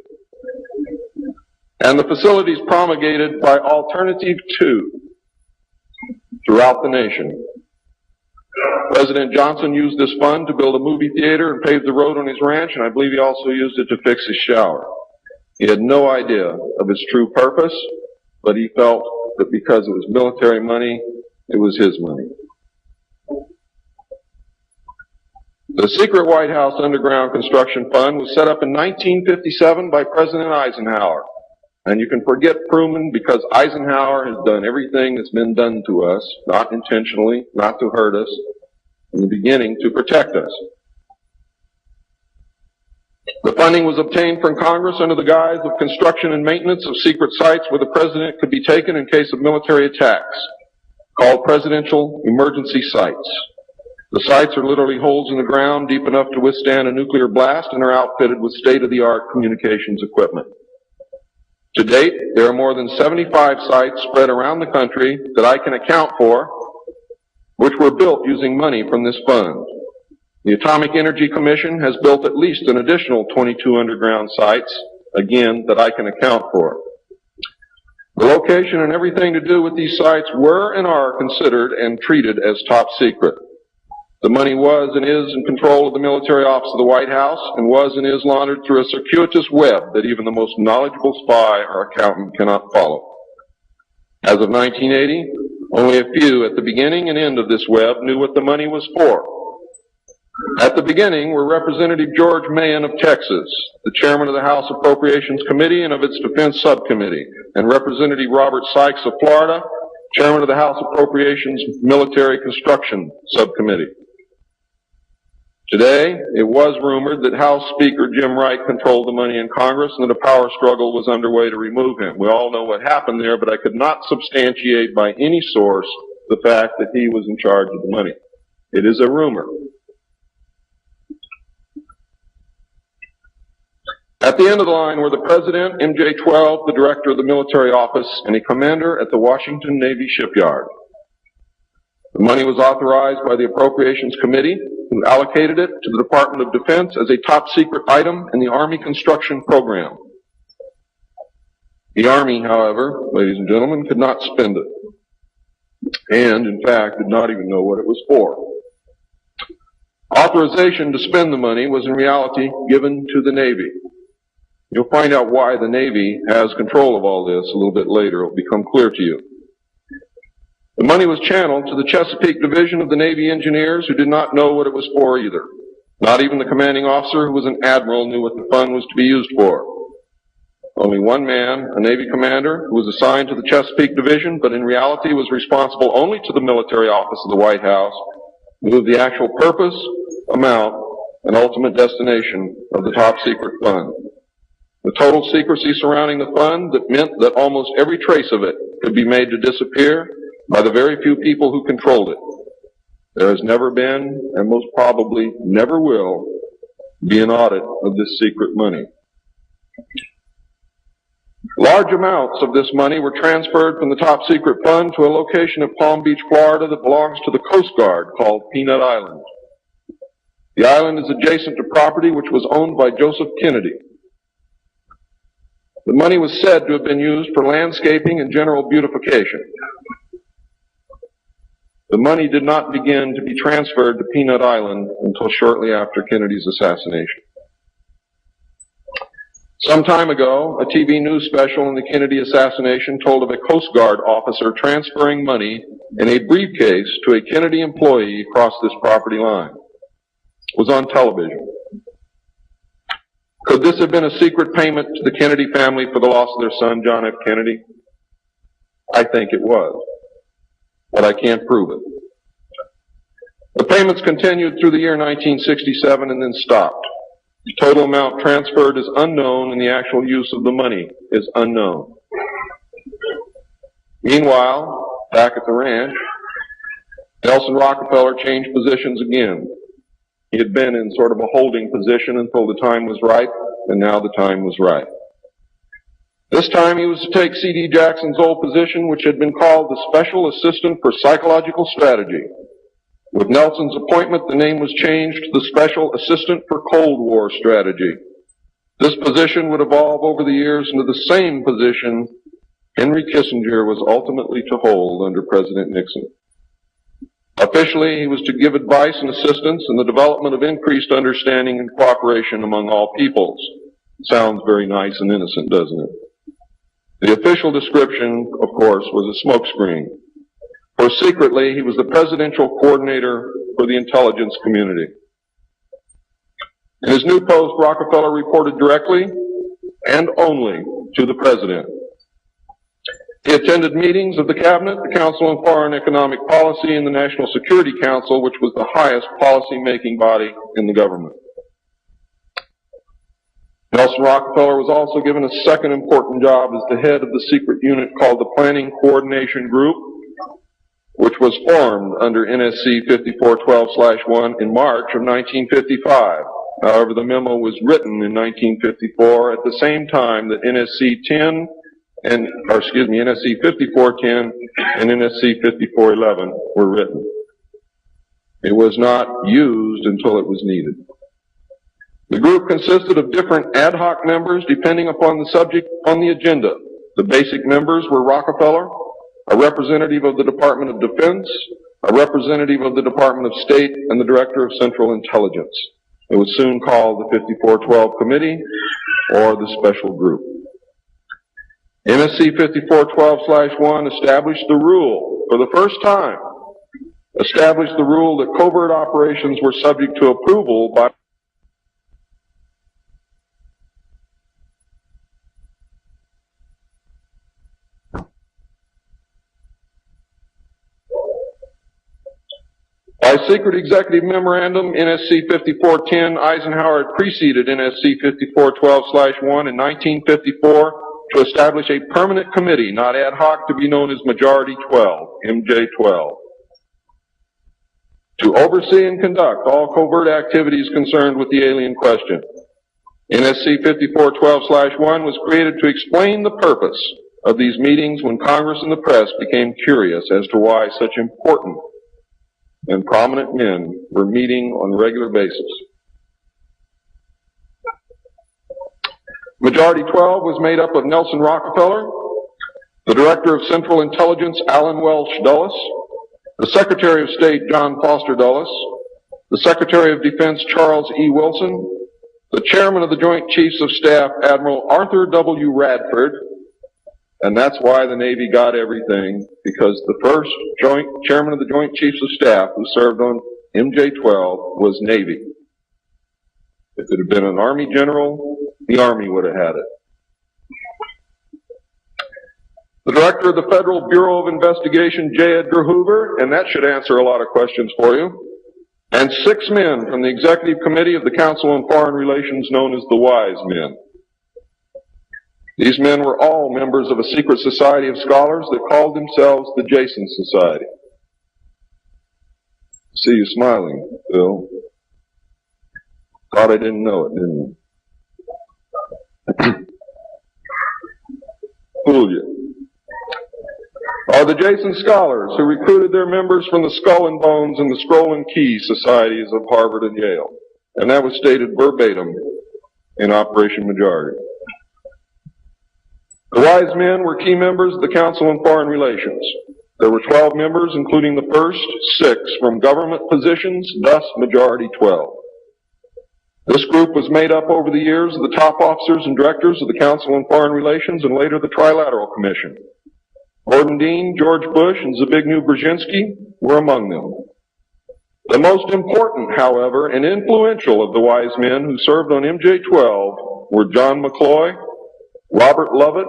And the facilities promulgated by Alternative 2 throughout the nation. President Johnson used this fund to build a movie theater and pave the road on his ranch, and I believe he also used it to fix his shower. He had no idea of its true purpose, but he felt that because it was military money, it was his money. The secret White House underground construction fund was set up in 1957 by President Eisenhower. And you can forget Truman because Eisenhower has done everything that's been done to us, not intentionally, not to hurt us, in the beginning to protect us. The funding was obtained from Congress under the guise of construction and maintenance of secret sites where the president could be taken in case of military attacks, called presidential emergency sites. The sites are literally holes in the ground deep enough to withstand a nuclear blast and are outfitted with state-of-the-art communications equipment. To date, there are more than 75 sites spread around the country that I can account for, which were built using money from this fund. The Atomic Energy Commission has built at least an additional 22 underground sites, again, that I can account for. The location and everything to do with these sites were and are considered and treated as top secret. The money was and is in control of the military office of the White House and was and is laundered through a circuitous web that even the most knowledgeable spy or accountant cannot follow. As of 1980, only a few at the beginning and end of this web knew what the money was for. At the beginning were Representative George Mahan of Texas, the chairman of the House Appropriations Committee and of its Defense Subcommittee, and Representative Robert Sykes of Florida, chairman of the House Appropriations Military Construction Subcommittee. Today, it was rumored that House Speaker Jim Wright controlled the money in Congress and that a power struggle was underway to remove him. We all know what happened there, but I could not substantiate by any source the fact that he was in charge of the money. It is a rumor. At the end of the line were the President, MJ-12, the Director of the Military Office, and a commander at the Washington Navy Shipyard. The money was authorized by the Appropriations Committee, who allocated it to the Department of Defense as a top secret item in the Army construction program. The Army, however, ladies and gentlemen, could not spend it, and in fact did not even know what it was for. Authorization to spend the money was in reality given to the Navy. You'll find out why the Navy has control of all this a little bit later. It will become clear to you. The money was channeled to the Chesapeake Division of the Navy Engineers, who did not know what it was for either. Not even the commanding officer, who was an admiral, knew what the fund was to be used for. Only one man, a Navy commander, who was assigned to the Chesapeake Division, but in reality was responsible only to the military office of the White House, knew the actual purpose, amount, and ultimate destination of the top secret fund. The total secrecy surrounding the fund that meant that almost every trace of it could be made to disappear by the very few people who controlled it. There has never been, and most probably never will, be an audit of this secret money. Large amounts of this money were transferred from the top secret fund to a location at Palm Beach, Florida that belongs to the Coast Guard called Peanut Island. The island is adjacent to property which was owned by Joseph Kennedy. The money was said to have been used for landscaping and general beautification. The money did not begin to be transferred to Peanut Island until shortly after Kennedy's assassination. Some time ago, a TV news special on the Kennedy assassination told of a Coast Guard officer transferring money in a briefcase to a Kennedy employee across this property line. It was on television. Could this have been a secret payment to the Kennedy family for the loss of their son, John F. Kennedy? I think it was, but I can't prove it. The payments continued through the year 1967 and then stopped. The total amount transferred is unknown and the actual use of the money is unknown. Meanwhile, back at the ranch, Nelson Rockefeller changed positions again. He had been in sort of a holding position until the time was right, and now the time was right. This time he was to take C.D. Jackson's old position, which had been called the Special Assistant for Psychological Strategy. With Nelson's appointment, the name was changed to the Special Assistant for Cold War Strategy. This position would evolve over the years into the same position Henry Kissinger was ultimately to hold under President Nixon. Officially, he was to give advice and assistance in the development of increased understanding and cooperation among all peoples. Sounds very nice and innocent, doesn't it? The official description, of course, was a smokescreen. For secretly, he was the presidential coordinator for the intelligence community. In his new post, Rockefeller reported directly and only to the President. He attended meetings of the Cabinet, the Council on Foreign Economic Policy, and the National Security Council, which was the highest policy-making body in the government. Nelson Rockefeller was also given a second important job as the head of the secret unit called the Planning Coordination Group, which was formed under NSC 5412/1 in March of 1955. However, the memo was written in 1954 at the same time that NSC 5410 and NSC 5411 were written. It was not used until it was needed. The group consisted of different ad hoc members depending upon the subject on the agenda. The basic members were Rockefeller, a representative of the Department of Defense, a representative of the Department of State, and the Director of Central Intelligence. It was soon called the 5412 Committee or the Special Group. NSC 5412/1 established the rule, for the first time, established the rule that covert operations were subject to approval by secret executive memorandum. NSC 5410, Eisenhower had preceded NSC 5412/1 in 1954 to establish a permanent committee, not ad hoc, to be known as Majority 12, MJ12, to oversee and conduct all covert activities concerned with the alien question. NSC 5412/1 was created to explain the purpose of these meetings when Congress and the press became curious as to why such important and prominent men were meeting on a regular basis. Majority 12 was made up of Nelson Rockefeller, the Director of Central Intelligence, Allen Welsh Dulles, the Secretary of State, John Foster Dulles, the Secretary of Defense, Charles E. Wilson, the Chairman of the Joint Chiefs of Staff, Admiral Arthur W. Radford, and that's why the Navy got everything, because the first Chairman of the Joint Chiefs of Staff who served on MJ12 was Navy. If it had been an Army general, the Army would have had it. The Director of the Federal Bureau of Investigation, J. Edgar Hoover, and that should answer a lot of questions for you, and 6 men from the Executive Committee of the Council on Foreign Relations known as the Wise Men. These men were all members of a secret society of scholars that called themselves the Jason Society. I see you smiling, Bill. Thought I didn't know it, didn't you? Fool you. Are the Jason Scholars who recruited their members from the Skull and Bones and the Scroll and Key societies of Harvard and Yale. And that was stated verbatim in Operation Majority. The Wise Men were key members of the Council on Foreign Relations. There were 12 members, including the first 6 from government positions, thus Majority 12. This group was made up over the years of the top officers and directors of the Council on Foreign Relations and later the Trilateral Commission. Gordon Dean, George Bush, and Zbigniew Brzezinski were among them. The most important, however, and influential of the Wise Men who served on MJ12 were John McCloy, Robert Lovett,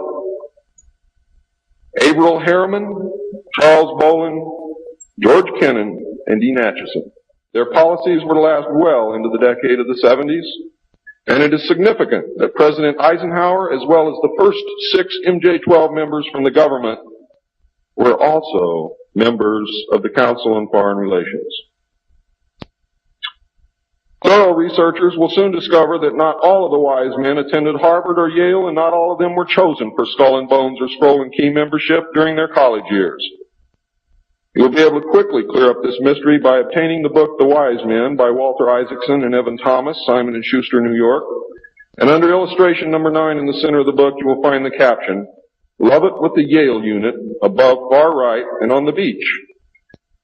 Averell Harriman, Charles Bolin, George Kennan, and Dean Acheson. Their policies were to last well into the decade of the 70s, and it is significant that President Eisenhower, as well as the first 6 MJ12 members from the government, were also members of the Council on Foreign Relations. Thorough researchers will soon discover that not all of the Wise Men attended Harvard or Yale, and not all of them were chosen for Skull and Bones or Scroll and Key membership during their college years. You'll be able to quickly clear up this mystery by obtaining the book The Wise Men by Walter Isaacson and Evan Thomas, Simon & Schuster, New York. And under illustration number 9 in the center of the book, you will find the caption, "Lovett with the Yale Unit," above far right and on the beach.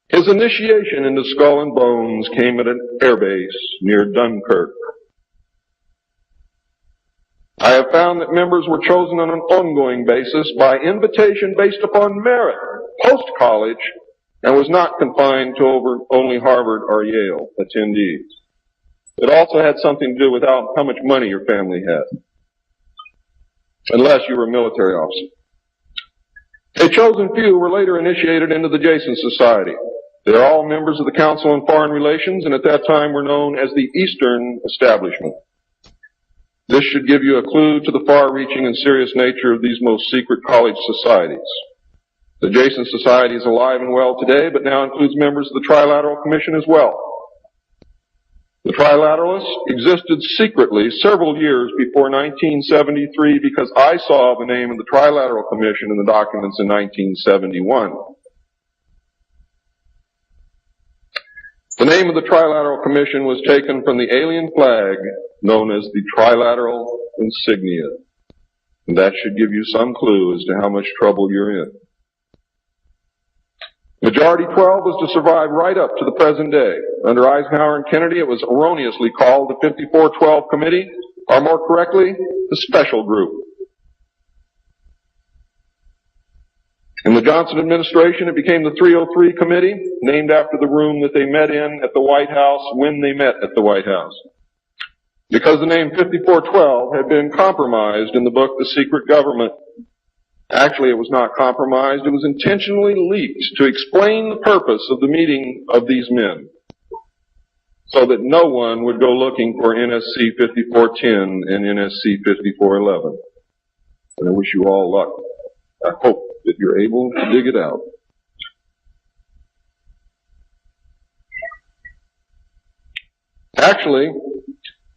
His initiation into Skull and Bones came at an airbase near Dunkirk. I have found that members were chosen on an ongoing basis by invitation based upon merit, post-college, and was not confined to only Harvard or Yale attendees. It also had something to do with how much money your family had, unless you were a military officer. A chosen few were later initiated into the Jason Society. They are all members of the Council on Foreign Relations, and at that time were known as the Eastern Establishment. This should give you a clue to the far-reaching and serious nature of these most secret college societies. The Jason Society is alive and well today, but now includes members of the Trilateral Commission as well. The Trilateralists existed secretly several years before 1973 because I saw the name of the Trilateral Commission in the documents in 1971. The name of the Trilateral Commission was taken from the alien flag known as the Trilateral Insignia. And that should give you some clue as to how much trouble you're in. Majority 12 was to survive right up to the present day. Under Eisenhower and Kennedy, it was erroneously called the 5412 Committee, or more correctly, the Special Group. In the Johnson administration, it became the 303 Committee, named after the room that they met in at the White House when they met at the White House. Because the name 5412 had been compromised in the book The Secret Government. Actually, it was not compromised. It was intentionally leaked to explain the purpose of the meeting of these men, so that no one would go looking for NSC 5410 and NSC 5411. And I wish you all luck. I hope that you're able to dig it out. Actually,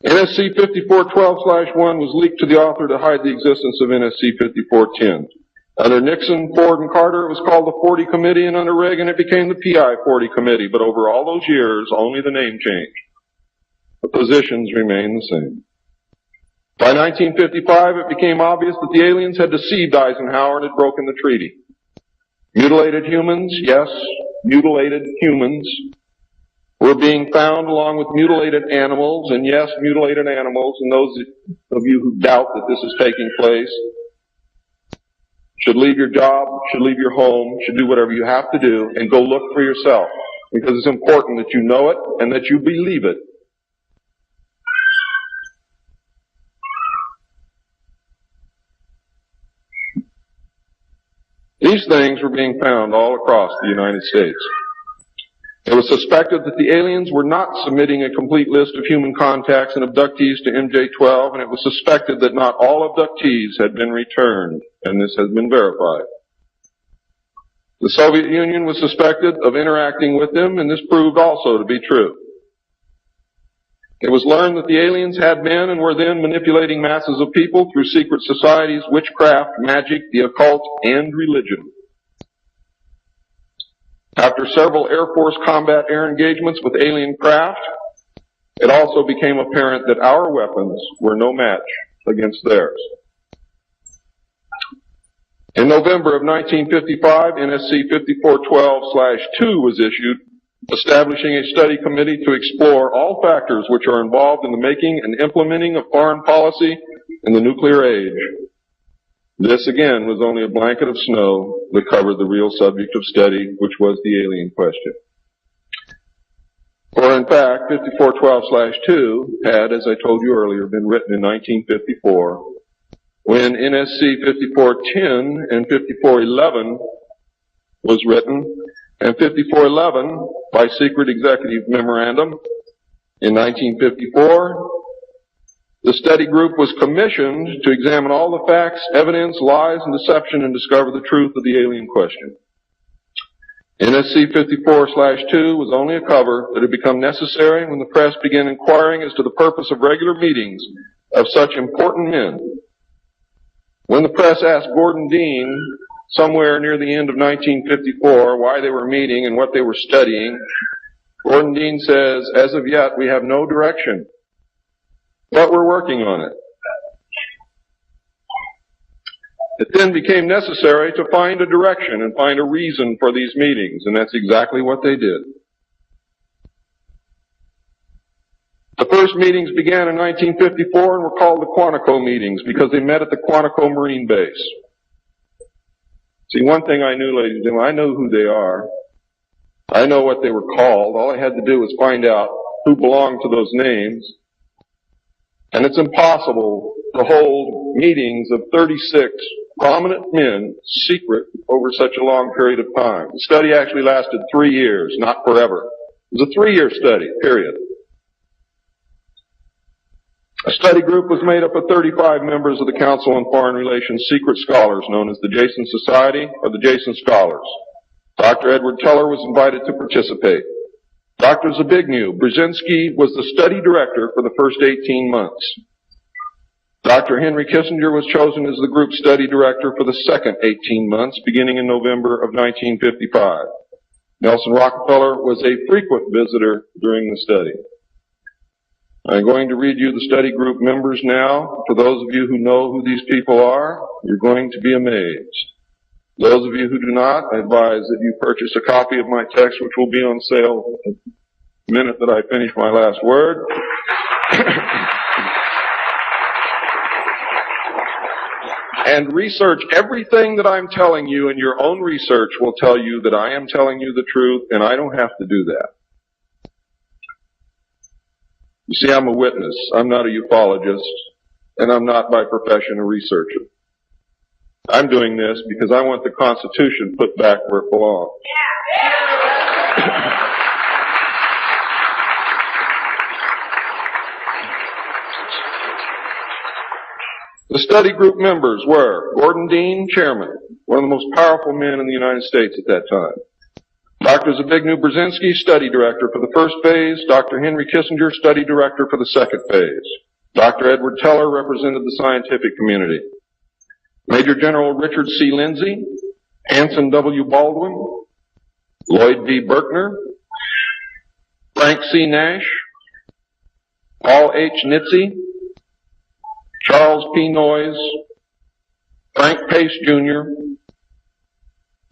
NSC 5412/1 was leaked to the author to hide the existence of NSC 5410. Under Nixon, Ford, and Carter, it was called the 40 Committee, and under Reagan, it became the PI 40 Committee. But over all those years, only the name changed. The positions remained the same. By 1955, it became obvious that the aliens had deceived Eisenhower and had broken the treaty. Mutilated humans, yes, mutilated humans, were being found along with mutilated animals, and yes, mutilated animals, and those of you who doubt that this is taking place should leave your job, should leave your home, should do whatever you have to do, and go look for yourself, because it's important that you know it and that you believe it. These things were being found all across the United States. It was suspected that the aliens were not submitting a complete list of human contacts and abductees to MJ-12, and it was suspected that not all abductees had been returned, and this has been verified. The Soviet Union was suspected of interacting with them, and this proved also to be true. It was learned that the aliens had been and were then manipulating masses of people through secret societies, witchcraft, magic, the occult, and religion. After several Air Force combat air engagements with alien craft, it also became apparent that our weapons were no match against theirs. In November of 1955, NSC 5412/2 was issued, establishing a study committee to explore all factors which are involved in the making and implementing of foreign policy in the nuclear age. This, again, was only a blanket of snow that covered the real subject of study, which was the alien question. For, in fact, 5412/2 had, as I told you earlier, been written in 1954, when NSC 5410 and 5411 was written, and 5411, by secret executive memorandum, in 1954, the study group was commissioned to examine all the facts, evidence, lies, and deception and discover the truth of the alien question. NSC 54/2 was only a cover that had become necessary when the press began inquiring as to the purpose of regular meetings of such important men. When the press asked Gordon Dean, somewhere near the end of 1954, why they were meeting and what they were studying, Gordon Dean says, "As of yet, we have no direction. But we're working on it." It then became necessary to find a direction and find a reason for these meetings, and that's exactly what they did. The first meetings began in 1954 and were called the Quantico meetings because they met at the Quantico Marine Base. See, one thing I knew, ladies and gentlemen, I know who they are. I know what they were called. All I had to do was find out who belong to those names, and it's impossible to hold meetings of 36 prominent men secret over such a long period of time. The study actually lasted 3 years, not forever. It was a 3-year study, period. A study group was made up of 35 members of the Council on Foreign Relations secret scholars known as the Jason Society or the Jason Scholars. Dr. Edward Teller was invited to participate. Dr. Zbigniew Brzezinski was the study director for the first 18 months. Dr. Henry Kissinger was chosen as the group study director for the second 18 months, beginning in November of 1955. Nelson Rockefeller was a frequent visitor during the study. I'm going to read you the study group members now. For those of you who know who these people are, you're going to be amazed. Those of you who do not, I advise that you purchase a copy of my text, which will be on sale the minute that I finish my last word. And research everything that I'm telling you, and your own research will tell you that I am telling you the truth, and I don't have to do that. You see, I'm a witness. I'm not a ufologist, and I'm not by profession a researcher. I'm doing this because I want the Constitution put back where it belongs. The study group members were Gordon Dean, chairman, one of the most powerful men in the United States at that time. Dr. Zbigniew Brzezinski, study director for the first phase. Dr. Henry Kissinger, study director for the second phase. Dr. Edward Teller represented the scientific community. Major General Richard C. Lindsay, Anson W. Baldwin, Lloyd B. Berkner, Frank C. Nash, Paul H. Nitze, Charles P. Noyes, Frank Pace Jr.,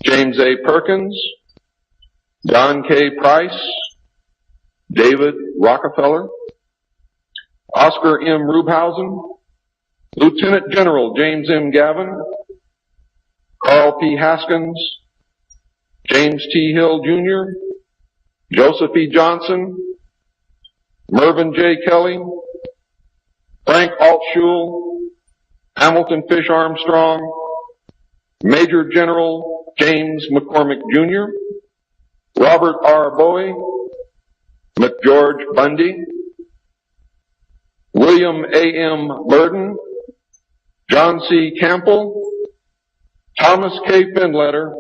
James A. Perkins, John K. Price, David Rockefeller, Oscar M. Rubhausen, Lieutenant General James M. Gavin, Carl P. Haskins, James T. Hill Jr., Joseph E. Johnson, Mervyn J. Kelly, Frank Altschul, Hamilton Fish Armstrong, Major General James McCormick Jr., Robert R. Bowie, McGeorge Bundy, William A. M. Burden, John C. Campbell, Thomas K. Findletter,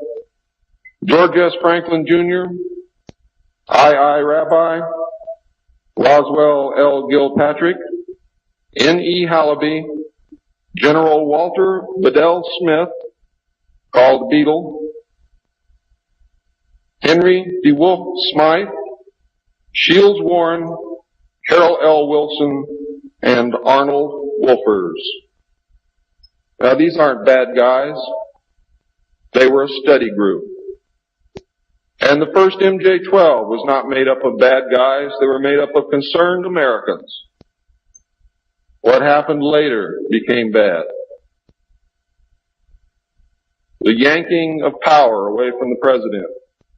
George S. Franklin Jr., I. Rabbi, Roswell L. Gilpatrick, N. E. Hallaby, General Walter Bedell Smith, called Beadle, Henry DeWolf Smythe, Shields Warren, Carol L. Wilson, and Arnold Wolfers. Now, these aren't bad guys. They were a study group. And the first MJ-12 was not made up of bad guys. They were made up of concerned Americans. What happened later became bad. The yanking of power away from the president,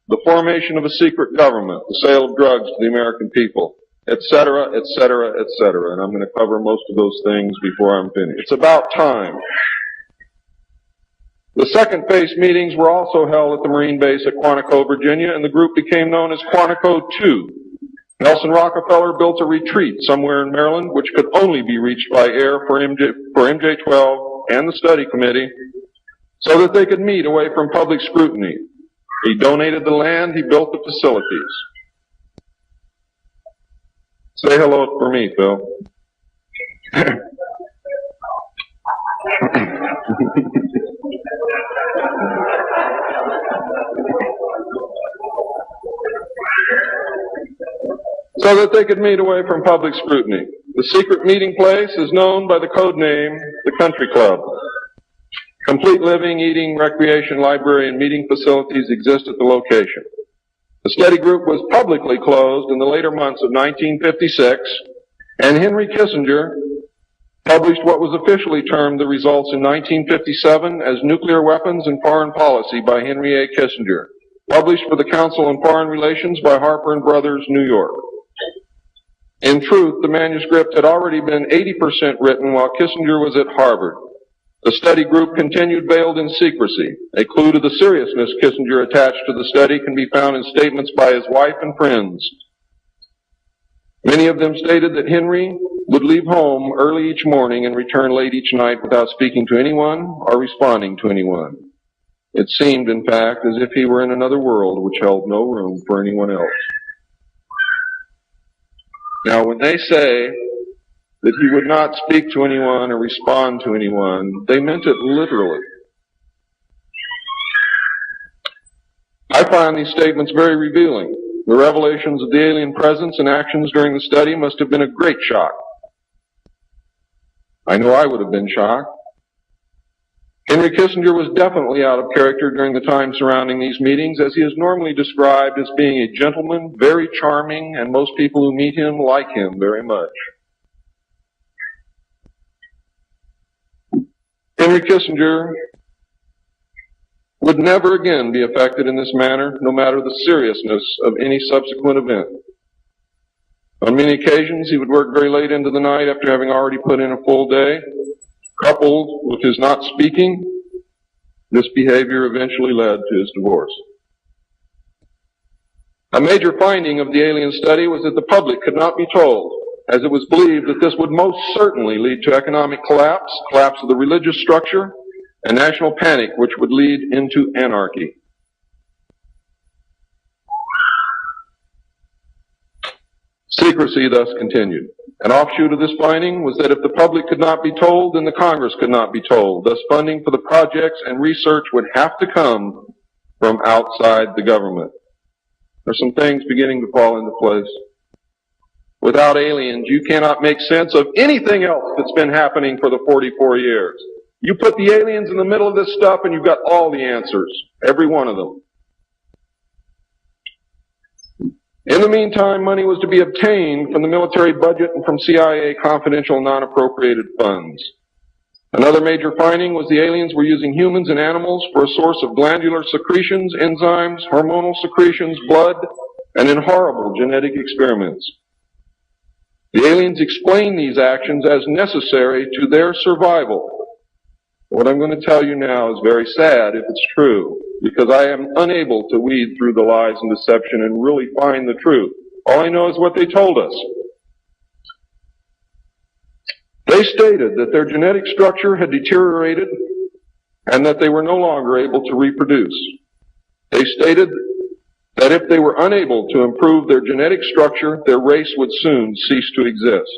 the formation of a secret government, the sale of drugs to the American people, etc., etc., etc. And I'm going to cover most of those things before I'm finished. It's about time. The second phase meetings were also held at the Marine base at Quantico, Virginia, and the group became known as Quantico II. Nelson Rockefeller built a retreat somewhere in Maryland, which could only be reached by air for MJ-12 and the study committee, so that they could meet away from public scrutiny. He donated the land, he built the facilities. Say hello for me, Phil. So that they could meet away from public scrutiny. The secret meeting place is known by the code name, the Country Club. Complete living, eating, recreation, library, and meeting facilities exist at the location. The study group was publicly closed in the later months of 1956, and Henry Kissinger published what was officially termed the results in 1957 as Nuclear Weapons and Foreign Policy by Henry A. Kissinger, published for the Council on Foreign Relations by Harper & Brothers, New York. In truth, the manuscript had already been 80% written while Kissinger was at Harvard. The study group continued veiled in secrecy. A clue to the seriousness Kissinger attached to the study can be found in statements by his wife and friends. Many of them stated that Henry would leave home early each morning and return late each night without speaking to anyone or responding to anyone. It seemed, in fact, as if he were in another world which held no room for anyone else. Now, when they say that he would not speak to anyone or respond to anyone, they meant it literally. I find these statements very revealing. The revelations of the alien presence and actions during the study must have been a great shock. I know I would have been shocked. Henry Kissinger was definitely out of character during the time surrounding these meetings, as he is normally described as being a gentleman, very charming, and most people who meet him like him very much. Henry Kissinger would never again be affected in this manner, no matter the seriousness of any subsequent event. On many occasions, he would work very late into the night after having already put in a full day. Coupled with his not speaking, this behavior eventually led to his divorce. A major finding of the alien study was that the public could not be told, as it was believed that this would most certainly lead to economic collapse of the religious structure, and national panic, which would lead into anarchy. Secrecy thus continued. An offshoot of this finding was that if the public could not be told, then the Congress could not be told. Thus, funding for the projects and research would have to come from outside the government. There's some things beginning to fall into place. Without aliens, you cannot make sense of anything else that's been happening for the 44 years. You put the aliens in the middle of this stuff and you've got all the answers, every one of them. In the meantime, money was to be obtained from the military budget and from CIA confidential non-appropriated funds. Another major finding was the aliens were using humans and animals for a source of glandular secretions, enzymes, hormonal secretions, blood, and in horrible genetic experiments. The aliens explained these actions as necessary to their survival. What I'm going to tell you now is very sad if it's true, because I am unable to weed through the lies and deception and really find the truth. All I know is what they told us. They stated that their genetic structure had deteriorated and that they were no longer able to reproduce. They stated that if they were unable to improve their genetic structure, their race would soon cease to exist.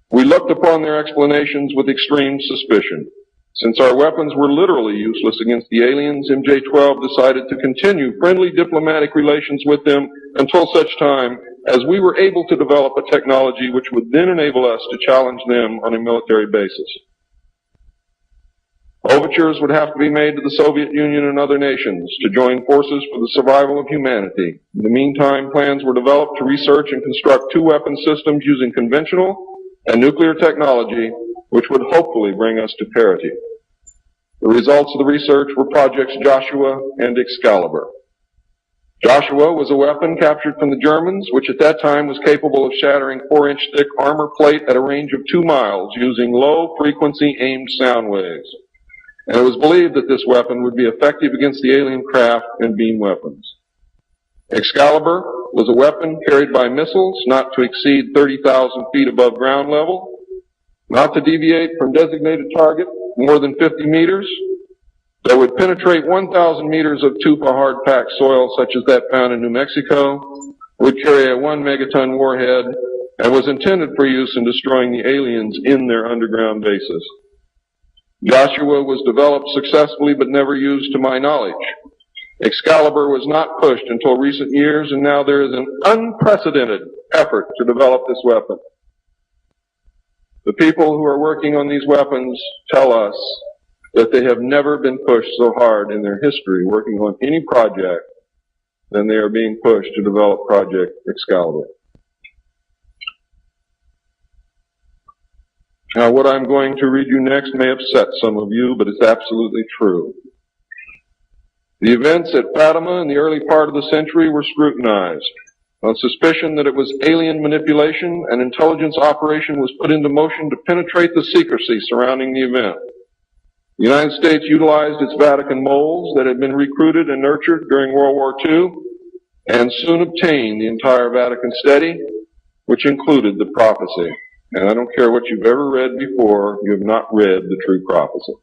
We looked upon their explanations with extreme suspicion. Since our weapons were literally useless against the aliens, MJ-12 decided to continue friendly diplomatic relations with them until such time as we were able to develop a technology which would then enable us to challenge them on a military basis. Overtures would have to be made to the Soviet Union and other nations to join forces for the survival of humanity. In the meantime, plans were developed to research and construct two weapon systems using conventional and nuclear technology, which would hopefully bring us to parity. The results of the research were projects Joshua and Excalibur. Joshua was a weapon captured from the Germans, which at that time was capable of shattering 4-inch thick armor plate at a range of 2 miles using low-frequency aimed sound waves. And it was believed that this weapon would be effective against the alien craft and beam weapons. Excalibur was a weapon carried by missiles not to exceed 30,000 feet above ground level, not to deviate from designated target more than 50 meters, that would penetrate 1,000 meters of tufa hard-packed soil such as that found in New Mexico, would carry a 1 megaton warhead, and was intended for use in destroying the aliens in their underground bases. Joshua was developed successfully but never used to my knowledge. Excalibur was not pushed until recent years, and now there is an unprecedented effort to develop this weapon. The people who are working on these weapons tell us that they have never been pushed so hard in their history working on any project than they are being pushed to develop Project Excalibur. Now, what I'm going to read you next may upset some of you, but it's absolutely true. The events at Fatima in the early part of the century were scrutinized. On suspicion that it was alien manipulation, an intelligence operation was put into motion to penetrate the secrecy surrounding the event. The United States utilized its Vatican moles that had been recruited and nurtured during World War II and soon obtained the entire Vatican study, which included the prophecy. And I don't care what you've ever read before, you have not read the true prophecy.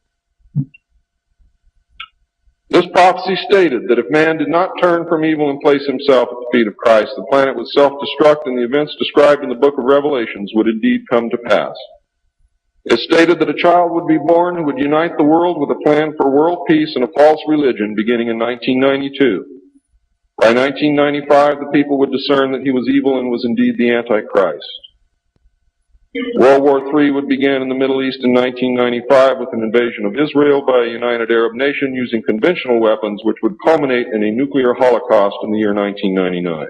This prophecy stated that if man did not turn from evil and place himself at the feet of Christ, the planet would self-destruct and the events described in the book of Revelations would indeed come to pass. It stated that a child would be born who would unite the world with a plan for world peace and a false religion beginning in 1992. By 1995, the people would discern that he was evil and was indeed the Antichrist. World War III would begin in the Middle East in 1995 with an invasion of Israel by a united Arab nation using conventional weapons, which would culminate in a nuclear holocaust in the year 1999.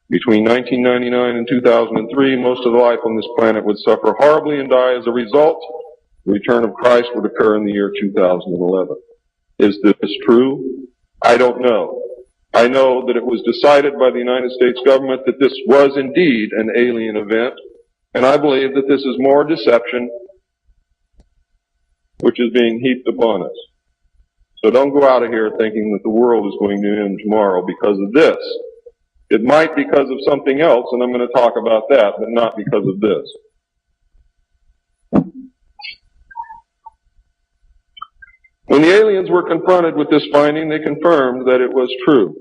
Between 1999 and 2003, most of the life on this planet would suffer horribly and die as a result. The return of Christ would occur in the year 2011. Is this true? I don't know. I know that it was decided by the United States government that this was indeed an alien event, and I believe that this is more deception which is being heaped upon us. So don't go out of here thinking that the world is going to end tomorrow because of this. It might because of something else, and I'm going to talk about that, but not because of this. When the aliens were confronted with this finding, they confirmed that it was true.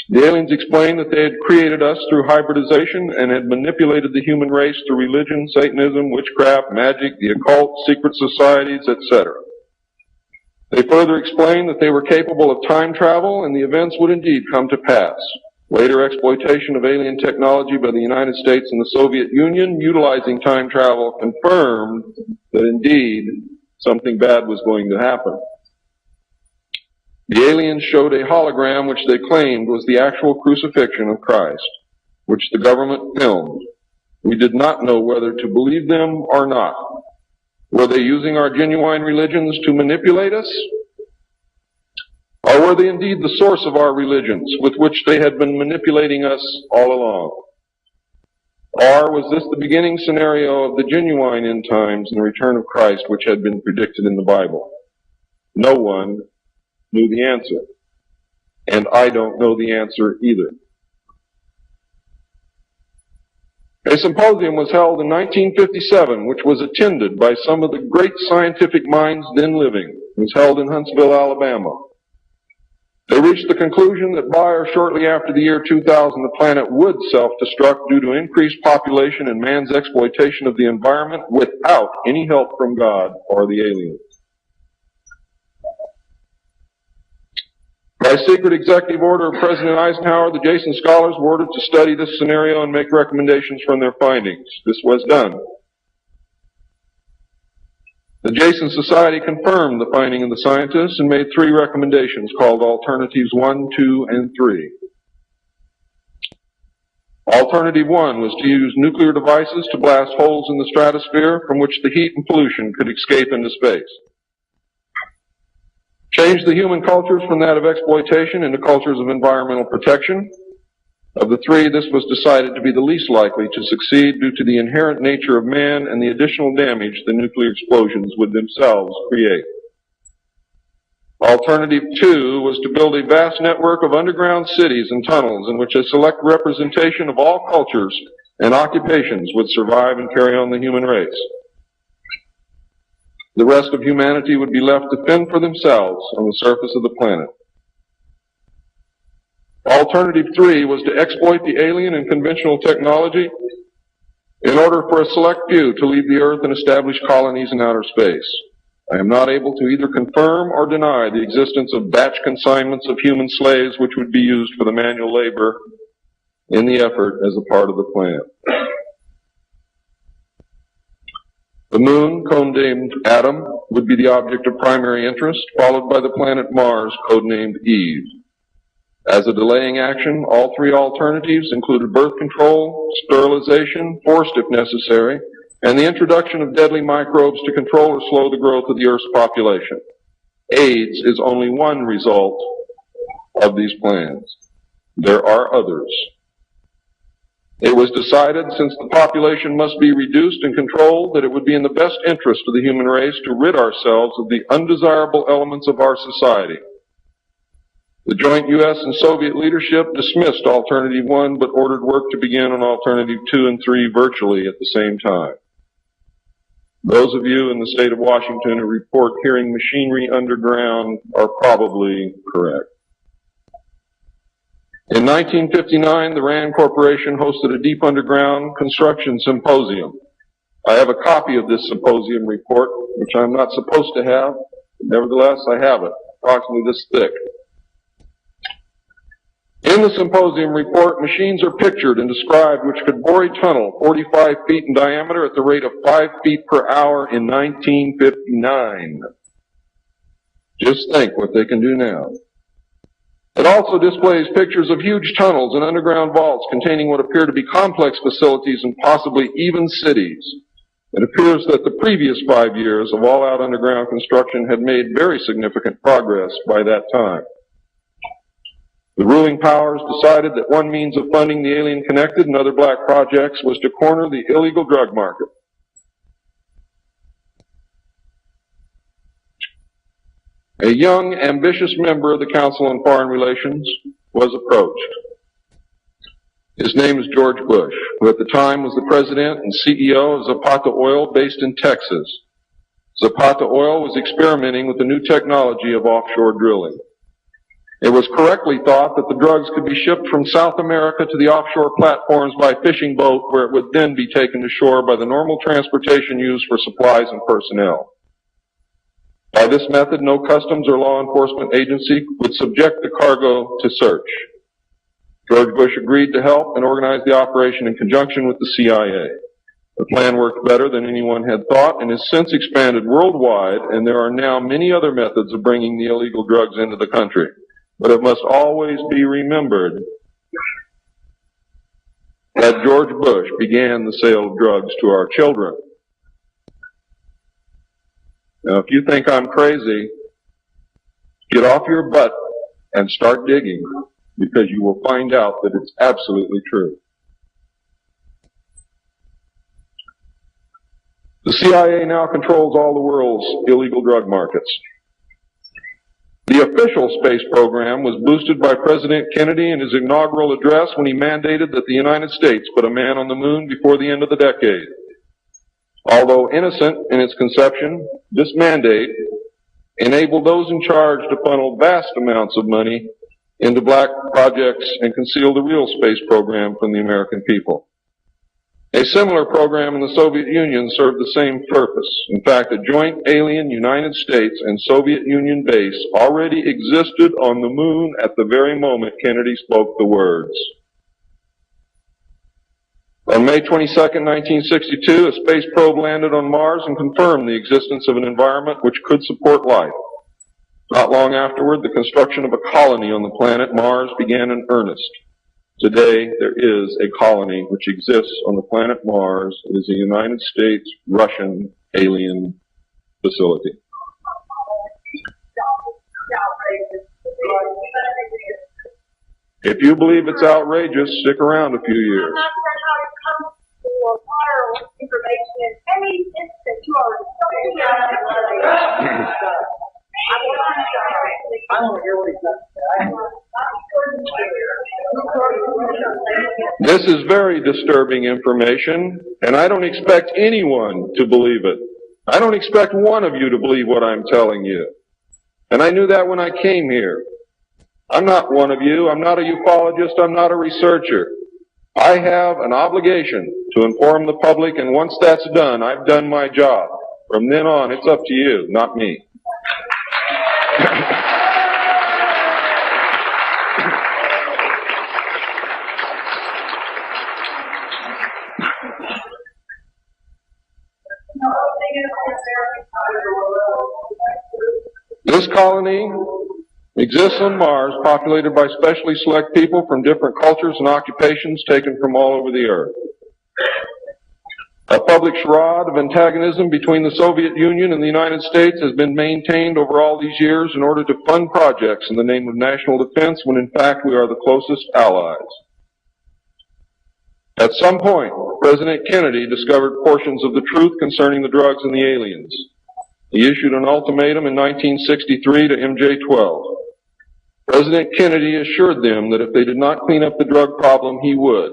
The aliens explained that they had created us through hybridization and had manipulated the human race through religion, Satanism, witchcraft, magic, the occult, secret societies, etc. They further explained that they were capable of time travel and the events would indeed come to pass. Later exploitation of alien technology by the United States and the Soviet Union utilizing time travel confirmed that indeed something bad was going to happen. The aliens showed a hologram which they claimed was the actual crucifixion of Christ, which the government filmed. We did not know whether to believe them or not. Were they using our genuine religions to manipulate us? Or were they indeed the source of our religions with which they had been manipulating us all along? Or was this the beginning scenario of the genuine end times and the return of Christ which had been predicted in the Bible? No one knew the answer. And I don't know the answer either. A symposium was held in 1957, which was attended by some of the great scientific minds then living. It was held in Huntsville, Alabama. They reached the conclusion that by or shortly after the year 2000, the planet would self-destruct due to increased population and man's exploitation of the environment without any help from God or the aliens. By secret executive order of President Eisenhower, the Jason scholars were ordered to study this scenario and make recommendations from their findings. This was done. The Jason Society confirmed the finding of the scientists and made 3 recommendations called Alternatives 1, 2, and 3. Alternative 1 was to use nuclear devices to blast holes in the stratosphere from which the heat and pollution could escape into space. Change the human cultures from that of exploitation into cultures of environmental protection. Of the 3, this was decided to be the least likely to succeed due to the inherent nature of man and the additional damage the nuclear explosions would themselves create. Alternative 2 was to build a vast network of underground cities and tunnels in which a select representation of all cultures and occupations would survive and carry on the human race. The rest of humanity would be left to fend for themselves on the surface of the planet. Alternative 3 was to exploit the alien and conventional technology in order for a select few to leave the earth and establish colonies in outer space. I am not able to either confirm or deny the existence of batch consignments of human slaves which would be used for the manual labor in the effort as a part of the plan. The moon, codenamed Adam, would be the object of primary interest, followed by the planet Mars, codenamed Eve. As a delaying action, all 3 alternatives included birth control, sterilization, forced if necessary, and the introduction of deadly microbes to control or slow the growth of the Earth's population. AIDS is only one result of these plans. There are others. It was decided, since the population must be reduced and controlled, that it would be in the best interest of the human race to rid ourselves of the undesirable elements of our society. The joint U.S. and Soviet leadership dismissed Alternative 1, but ordered work to begin on Alternative 2 and 3 virtually at the same time. Those of you in the state of Washington who report hearing machinery underground are probably correct. In 1959, the RAND Corporation hosted a deep underground construction symposium. I have a copy of this symposium report, which I'm not supposed to have. Nevertheless, I have it, approximately this thick. In the symposium report, machines are pictured and described which could bore a tunnel 45 feet in diameter at the rate of 5 feet per hour in 1959. Just think what they can do now. It also displays pictures of huge tunnels and underground vaults containing what appear to be complex facilities and possibly even cities. It appears that the previous 5 years of all-out underground construction had made very significant progress by that time. The ruling powers decided that one means of funding the alien-connected and other black projects was to corner the illegal drug market. A young, ambitious member of the Council on Foreign Relations was approached. His name is George Bush, who at the time was the president and CEO of Zapata Oil based in Texas. Zapata Oil was experimenting with the new technology of offshore drilling. It was correctly thought that the drugs could be shipped from South America to the offshore platforms by fishing boat, where it would then be taken to shore by the normal transportation used for supplies and personnel. By this method, no customs or law enforcement agency would subject the cargo to search. George Bush agreed to help and organize the operation in conjunction with the CIA. The plan worked better than anyone had thought and has since expanded worldwide, and there are now many other methods of bringing the illegal drugs into the country. But it must always be remembered that George Bush began the sale of drugs to our children. Now, if you think I'm crazy, get off your butt and start digging, because you will find out that it's absolutely true. The CIA now controls all the world's illegal drug markets. The official space program was boosted by President Kennedy in his inaugural address when he mandated that the United States put a man on the moon before the end of the decade. Although innocent in its conception, this mandate enabled those in charge to funnel vast amounts of money into black projects and conceal the real space program from the American people. A similar program in the Soviet Union served the same purpose. In fact, a joint alien United States and Soviet Union base already existed on the moon at the very moment Kennedy spoke the words. On May 22, 1962, a space probe landed on Mars and confirmed the existence of an environment which could support life. Not long afterward, the construction of a colony on the planet Mars began in earnest. Today, there is a colony which exists on the planet Mars. It is a United States-Russian alien facility. If you believe it's outrageous, stick around a few years. This is very disturbing information, and I don't expect anyone to believe it. I don't expect one of you to believe what I'm telling you. And I knew that when I came here. I'm not one of you. I'm not a ufologist. I'm not a researcher. I have an obligation to inform the public, and once that's done, I've done my job. From then on, it's up to you, not me. This colony exists on Mars, populated by specially select people from different cultures and occupations taken from all over the earth. A public charade of antagonism between the Soviet Union and the United States has been maintained over all these years in order to fund projects in the name of national defense when in fact we are the closest allies. At some point, President Kennedy discovered portions of the truth concerning the drugs and the aliens. He issued an ultimatum in 1963 to MJ-12. President Kennedy assured them that if they did not clean up the drug problem, he would.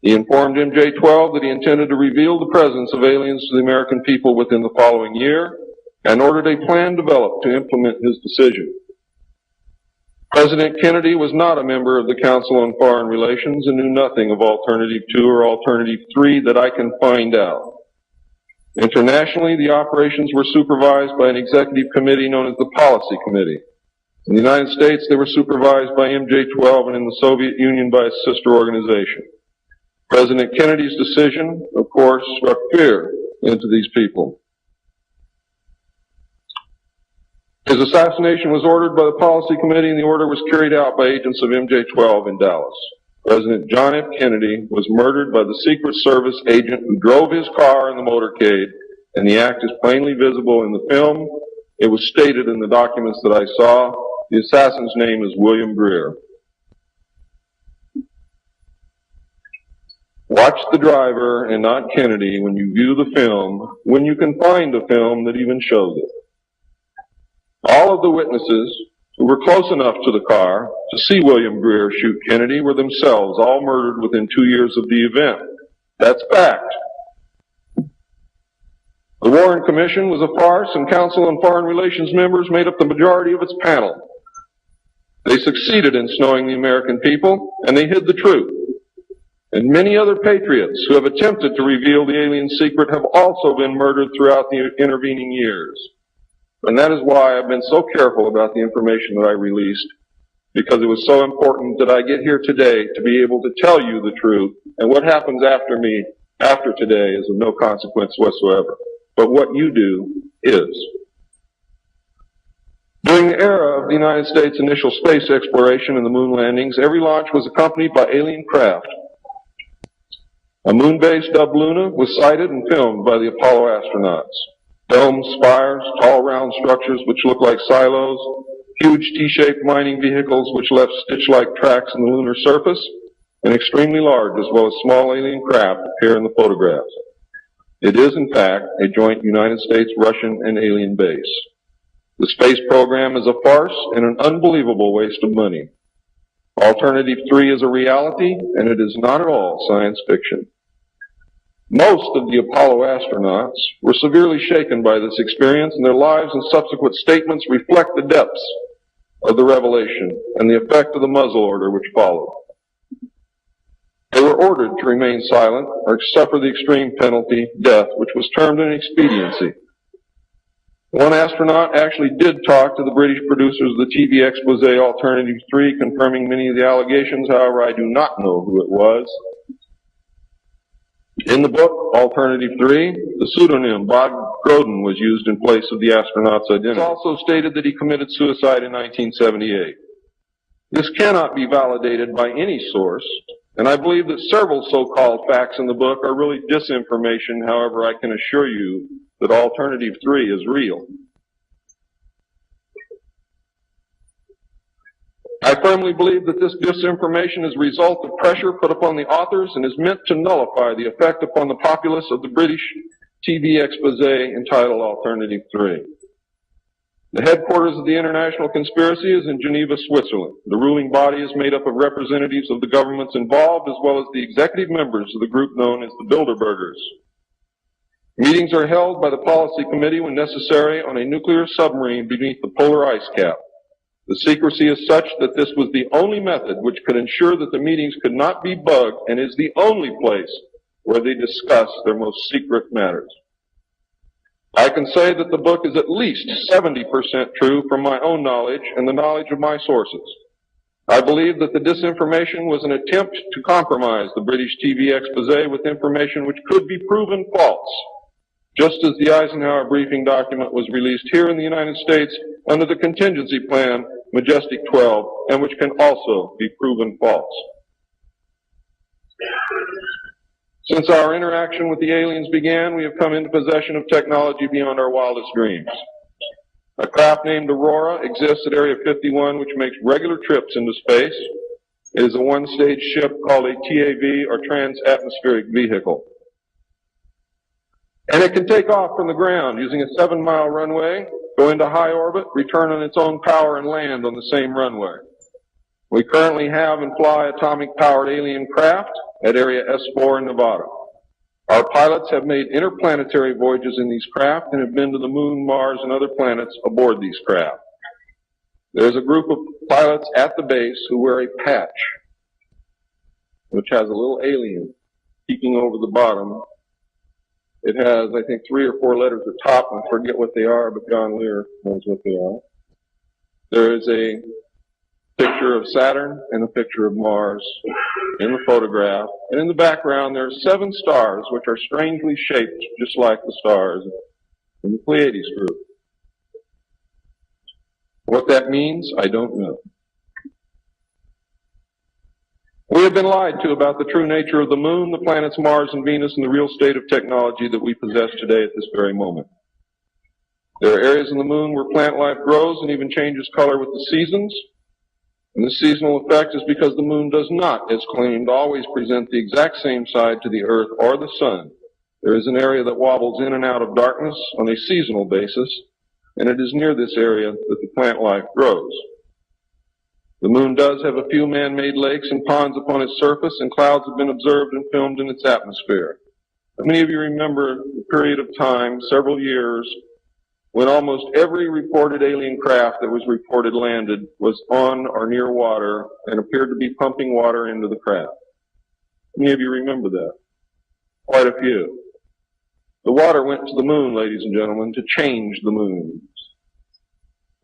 He informed MJ-12 that he intended to reveal the presence of aliens to the American people within the following year and ordered a plan developed to implement his decision. President Kennedy was not a member of the Council on Foreign Relations and knew nothing of Alternative 2 or Alternative 3 that I can find out. Internationally, the operations were supervised by an executive committee known as the Policy Committee. In the United States, they were supervised by MJ-12 and in the Soviet Union by its sister organization. President Kennedy's decision, of course, struck fear into these people. His assassination was ordered by the Policy Committee, and the order was carried out by agents of MJ-12 in Dallas. President John F. Kennedy was murdered by the Secret Service agent who drove his car in the motorcade, and the act is plainly visible in the film. It was stated in the documents that I saw. The assassin's name is William Greer. Watch the driver and not Kennedy when you view the film, when you can find a film that even shows it. All of the witnesses who were close enough to the car to see William Greer shoot Kennedy were themselves all murdered within 2 years of the event. That's fact. The Warren Commission was a farce, and Council on Foreign Relations members made up the majority of its panel. They succeeded in snowing the American people, and they hid the truth. And many other patriots who have attempted to reveal the alien secret have also been murdered throughout the intervening years. And that is why I've been so careful about the information that I released, because it was so important that I get here today to be able to tell you the truth, and what happens after me, after today, is of no consequence whatsoever. But what you do is. During the era of the United States' initial space exploration and the moon landings, every launch was accompanied by alien craft. A moon base dubbed Luna was sighted and filmed by the Apollo astronauts. Domes, spires, tall round structures which look like silos, huge T-shaped mining vehicles which left stitch-like tracks in the lunar surface, and extremely large as well as small alien craft appear in the photographs. It is, in fact, a joint United States, Russian, and alien base. The space program is a farce and an unbelievable waste of money. Alternative 3 is a reality, and it is not at all science fiction. Most of the Apollo astronauts were severely shaken by this experience, and their lives and subsequent statements reflect the depths of the revelation and the effect of the muzzle order which followed. They were ordered to remain silent or to suffer the extreme penalty, death, which was termed an expediency. One astronaut actually did talk to the British producers of the TV expose Alternative 3, confirming many of the allegations. However, I do not know who it was. In the book, Alternative 3, the pseudonym Bob Groden was used in place of the astronaut's identity. It's also stated that he committed suicide in 1978. This cannot be validated by any source, and I believe that several so-called facts in the book are really disinformation. However, I can assure you that Alternative 3 is real. I firmly believe that this disinformation is a result of pressure put upon the authors and is meant to nullify the effect upon the populace of the British TV expose entitled Alternative 3. The headquarters of the international conspiracy is in Geneva, Switzerland. The ruling body is made up of representatives of the governments involved as well as the executive members of the group known as the Bilderbergers. Meetings are held by the Policy Committee when necessary on a nuclear submarine beneath the polar ice cap. The secrecy is such that this was the only method which could ensure that the meetings could not be bugged and is the only place where they discuss their most secret matters. I can say that the book is at least 70% true from my own knowledge and the knowledge of my sources. I believe that the disinformation was an attempt to compromise the British TV expose with information which could be proven false, just as the Eisenhower briefing document was released here in the United States under the contingency plan Majestic 12, and which can also be proven false. Since our interaction with the aliens began, we have come into possession of technology beyond our wildest dreams. A craft named Aurora exists at Area 51, which makes regular trips into space. It is a one-stage ship called a TAV, or Trans-Atmospheric Vehicle. And it can take off from the ground using a 7-mile runway, go into high orbit, return on its own power, and land on the same runway. We currently have and fly atomic-powered alien craft at Area S4 in Nevada. Our pilots have made interplanetary voyages in these craft and have been to the Moon, Mars, and other planets aboard these craft. There's a group of pilots at the base who wear a patch, which has a little alien peeking over the bottom. It has, I think, 3 or 4 letters at the top. I forget what they are, but John Lear knows what they are. There is a picture of Saturn and a picture of Mars in the photograph. And in the background, there are 7 stars, which are strangely shaped just like the stars in the Pleiades group. What that means, I don't know. We have been lied to about the true nature of the Moon, the planets Mars and Venus, and the real state of technology that we possess today at this very moment. There are areas in the Moon where plant life grows and even changes color with the seasons. And this seasonal effect is because the Moon does not, as claimed, always present the exact same side to the Earth or the Sun. There is an area that wobbles in and out of darkness on a seasonal basis, and it is near this area that the plant life grows. The Moon does have a few man-made lakes and ponds upon its surface, and clouds have been observed and filmed in its atmosphere. Many of you remember the period of time, several years, when almost every reported alien craft that was reported landed was on or near water and appeared to be pumping water into the craft. Many of you remember that? Quite a few. The water went to the Moon, ladies and gentlemen, to change the moons.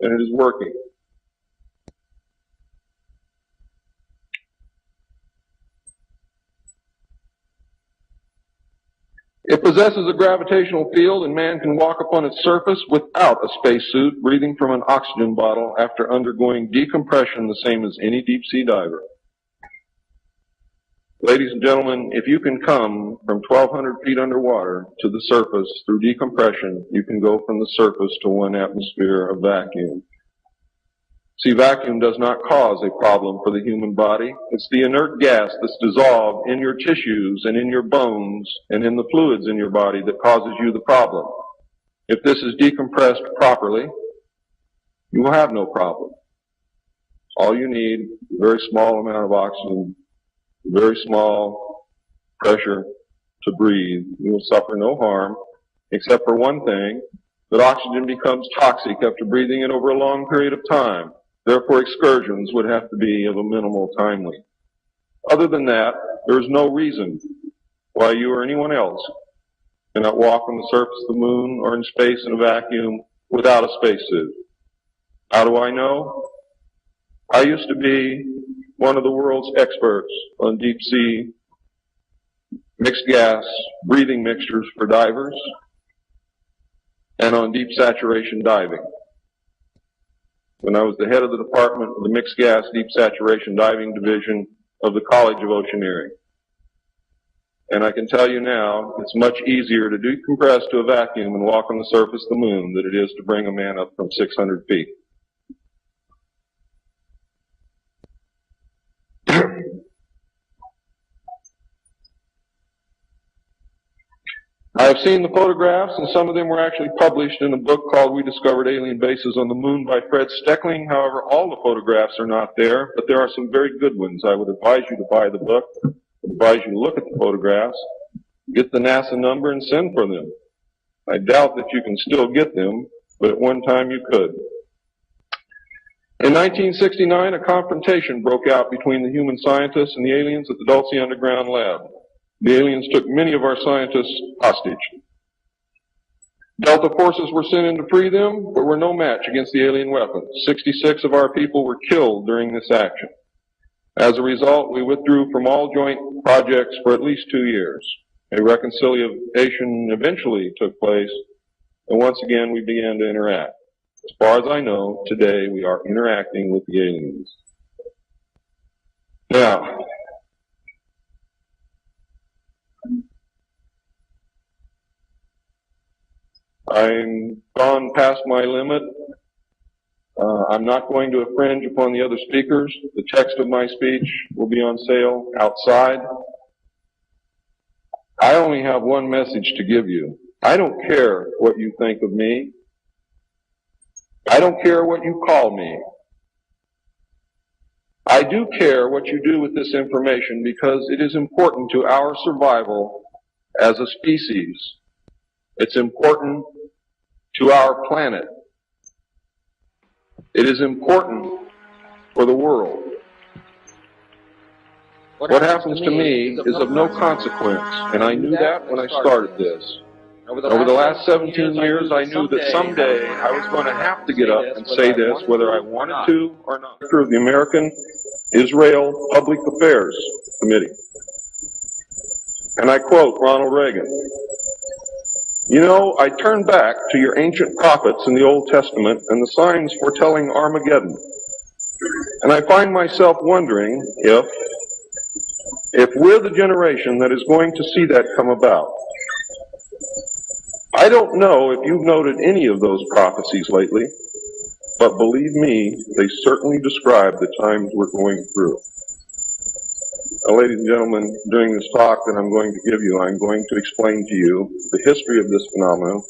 And it is working. It possesses a gravitational field, and man can walk upon its surface without a spacesuit, breathing from an oxygen bottle after undergoing decompression, the same as any deep-sea diver. Ladies and gentlemen, if you can come from 1,200 feet underwater to the surface through decompression, you can go from the surface to 1 atmosphere of vacuum. See, vacuum does not cause a problem for the human body. It's the inert gas that's dissolved in your tissues and in your bones and in the fluids in your body that causes you the problem. If this is decompressed properly, you will have no problem. All you need is a very small amount of oxygen, very small pressure to breathe. You will suffer no harm, except for one thing, that oxygen becomes toxic after breathing it over a long period of time. Therefore, excursions would have to be of a minimal time length. Other than that, there is no reason why you or anyone else cannot walk on the surface of the Moon or in space in a vacuum without a spacesuit. How do I know? I used to be one of the world's experts on deep-sea mixed gas breathing mixtures for divers and on deep saturation diving. When I was the head of the department of the Mixed Gas Deep Saturation Diving Division of the College of Oceaneering. And I can tell you now, it's much easier to decompress to a vacuum and walk on the surface of the Moon than it is to bring a man up from 600 feet. I have seen the photographs, and some of them were actually published in a book called We Discovered Alien Bases on the Moon by Fred Steckling. However, all the photographs are not there, but there are some very good ones. I would advise you to buy the book. I would advise you to look at the photographs, get the NASA number, and send for them. I doubt that you can still get them, but at one time you could. In 1969, a confrontation broke out between the human scientists and the aliens at the Dulce Underground Lab. The aliens took many of our scientists hostage. Delta forces were sent in to free them, but were no match against the alien weapons. 66 of our people were killed during this action. As a result, we withdrew from all joint projects for at least 2 years. A reconciliation eventually took place, and once again we began to interact. As far as I know, today we are interacting with the aliens. Now, I'm gone past my limit. I'm not going to infringe upon the other speakers. The text of my speech will be on sale outside. I only have one message to give you. I don't care what you think of me. I don't care what you call me. I do care what you do with this information because it is important to our survival as a species. It's important to our planet. It is important for the world. What happens to me is of no consequence, and I knew that when I started this. Over the last 17 years, I knew that someday I was going to have to get up and say this, whether I wanted to or not. Of the American Israel Public Affairs Committee. And I quote Ronald Reagan, "You know, I turn back to your ancient prophets in the Old Testament and the signs foretelling Armageddon. And I find myself wondering if we're the generation that is going to see that come about. I don't know if you've noted any of those prophecies lately, but believe me, they certainly describe the times we're going through." Now, ladies and gentlemen, during this talk that I'm going to give you, I'm going to explain to you the history of this phenomenon,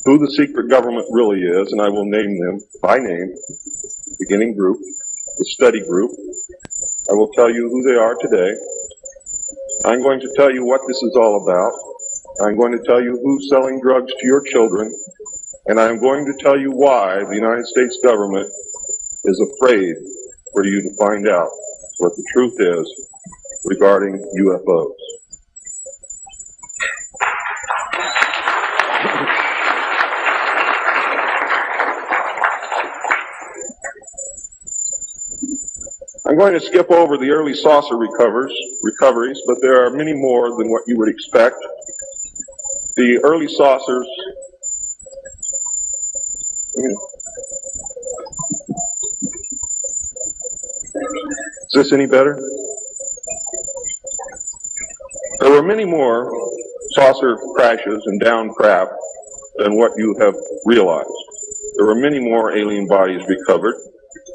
who the secret government really is, and I will name them by name, beginning group, the study group. I will tell you who they are today. I'm going to tell you what this is all about. I'm going to tell you who's selling drugs to your children, and I'm going to tell you why the United States government is afraid for you to find out what the truth is regarding UFOs. I'm going to skip over the early saucer recoveries, but there are many more than what you would expect. The early saucers, is this any better? There were many more saucer crashes and downed craft than what you have realized. There were many more alien bodies recovered,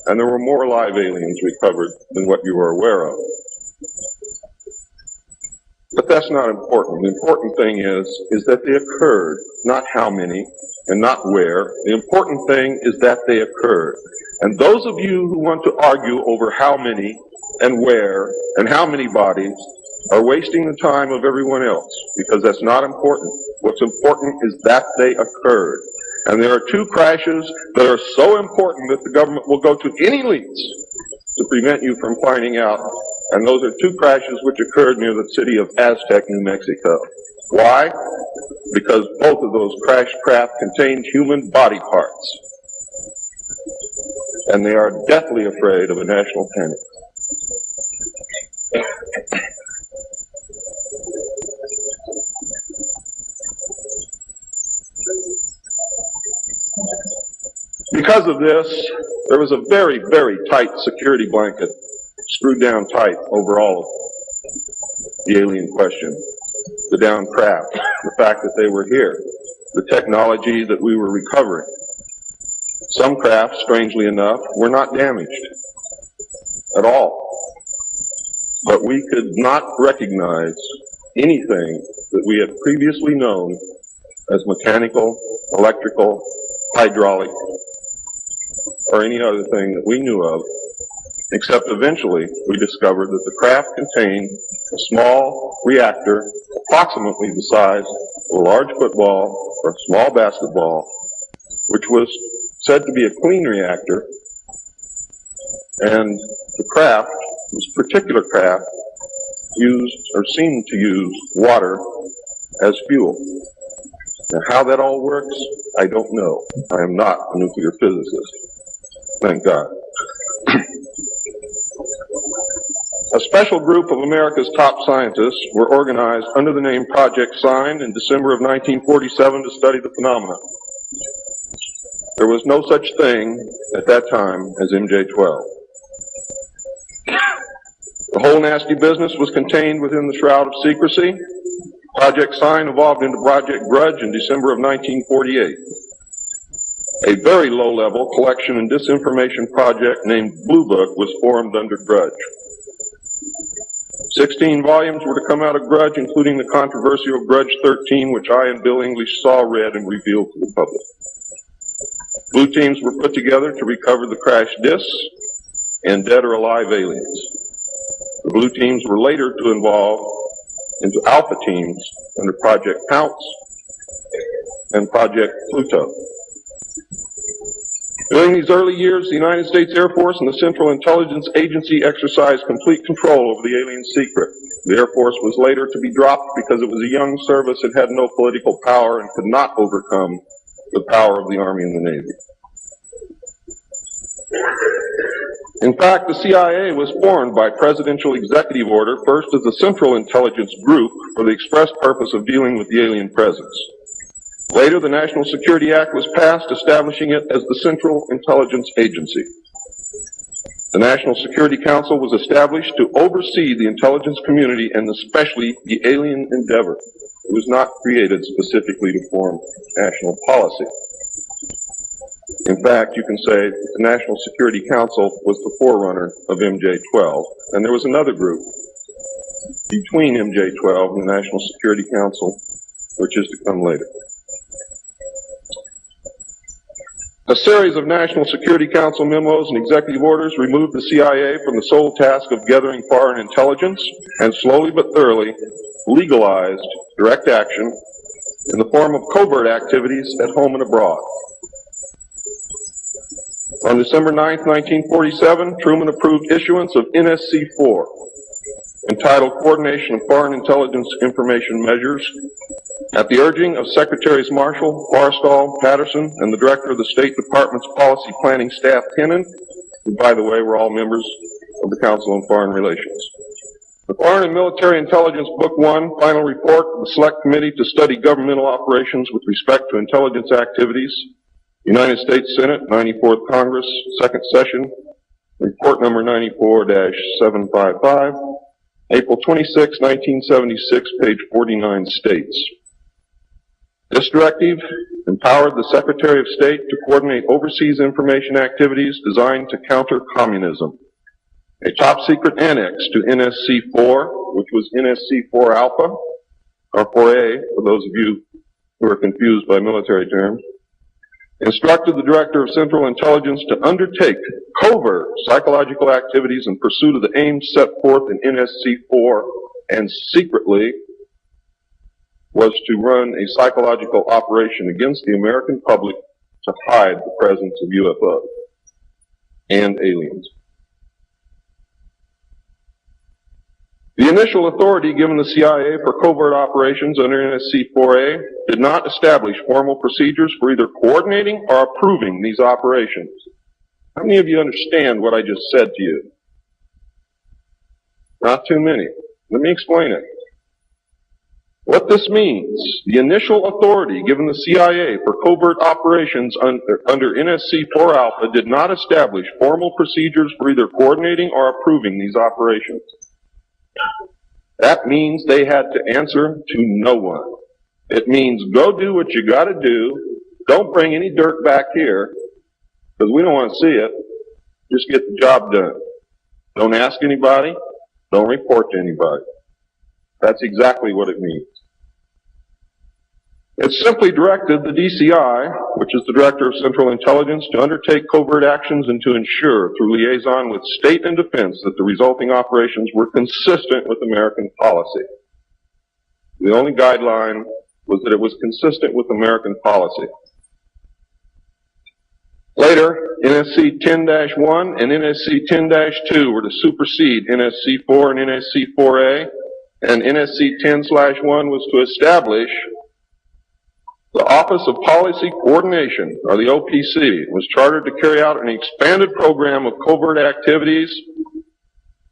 and there were more live aliens recovered than what you are aware of. But that's not important. The important thing is that they occurred, not how many and not where. The important thing is that they occurred. And those of you who want to argue over how many and where and how many bodies are wasting the time of everyone else, because that's not important. What's important is that they occurred. And there are two crashes that are so important that the government will go to any lengths to prevent you from finding out. And those are two crashes which occurred near the city of Aztec, New Mexico. Why? Because both of those crashed craft contained human body parts. And they are deathly afraid of a national panic. Because of this, there was a very, very tight security blanket screwed down tight over all of the alien question. The downed craft, the fact that they were here, the technology that we were recovering. Some craft, strangely enough, were not damaged at all. But we could not recognize anything that we had previously known as mechanical, electrical, hydraulic, or any other thing that we knew of, except eventually we discovered that the craft contained a small reactor approximately the size of a large football or a small basketball, which was said to be a clean reactor, and the craft, this particular craft, used or seemed to use water as fuel. Now, how that all works, I don't know. I am not a nuclear physicist. Thank God. A special group of America's top scientists were organized under the name Project Sign in December of 1947 to study the phenomena. There was no such thing at that time as MJ-12. The whole nasty business was contained within the shroud of secrecy. Project Sign evolved into Project Grudge in December of 1948. A very low-level collection and disinformation project named Blue Book was formed under Grudge. 16 volumes were to come out of Grudge, including the controversial Grudge 13, which I and Bill English saw, read, and revealed to the public. Blue teams were put together to recover the crashed discs and dead or alive aliens. The blue teams were later to evolve into alpha teams under Project Pounce and Project Pluto. During these early years, the United States Air Force and the Central Intelligence Agency exercised complete control over the alien secret. The Air Force was later to be dropped because it was a young service that had no political power and could not overcome the power of the Army and the Navy. In fact, the CIA was formed by presidential executive order, first as a Central Intelligence Group for the express purpose of dealing with the alien presence. Later, the National Security Act was passed, establishing it as the Central Intelligence Agency. The National Security Council was established to oversee the intelligence community and especially the alien endeavor. It was not created specifically to form national policy. In fact, you can say the National Security Council was the forerunner of MJ-12, and there was another group between MJ-12 and the National Security Council, which is to come later. A series of National Security Council memos and executive orders removed the CIA from the sole task of gathering foreign intelligence and slowly but thoroughly legalized direct action in the form of covert activities at home and abroad. On December 9, 1947, Truman approved issuance of NSC-4, entitled Coordination of Foreign Intelligence Information Measures, at the urging of Secretaries Marshall, Forrestal, Patterson, and the Director of the State Department's Policy Planning Staff, Kennan, who, by the way, were all members of the Council on Foreign Relations. The Foreign and Military Intelligence Book 1, Final Report of the Select Committee to Study Governmental Operations with Respect to Intelligence Activities, United States Senate, 94th Congress, Second Session, Report number 94-755, April 26, 1976, page 49 states. This directive empowered the Secretary of State to coordinate overseas information activities designed to counter communism. A top-secret annex to NSC-4, which was NSC-4 Alpha, or 4A, for those of you who are confused by military terms, instructed the Director of Central Intelligence to undertake covert psychological activities in pursuit of the aims set forth in NSC-4, and secretly was to run a psychological operation against the American public to hide the presence of UFOs and aliens. The initial authority given the CIA for covert operations under NSC-4A did not establish formal procedures for either coordinating or approving these operations. How many of you understand what I just said to you? Not too many. Let me explain it. What this means, the initial authority given the CIA for covert operations under NSC-4 Alpha did not establish formal procedures for either coordinating or approving these operations. That means they had to answer to no one. It means go do what you got to do. Don't bring any dirt back here because we don't want to see it. Just get the job done. Don't ask anybody. Don't report to anybody. That's exactly what it means. It simply directed the DCI, which is the Director of Central Intelligence, to undertake covert actions and to ensure, through liaison with state and defense, that the resulting operations were consistent with American policy. The only guideline was that it was consistent with American policy. Later, NSC 10-1 and NSC 10-2 were to supersede NSC 4 and NSC 4A, and NSC 10-1 was to establish the Office of Policy Coordination, or the OPC, was chartered to carry out an expanded program of covert activities.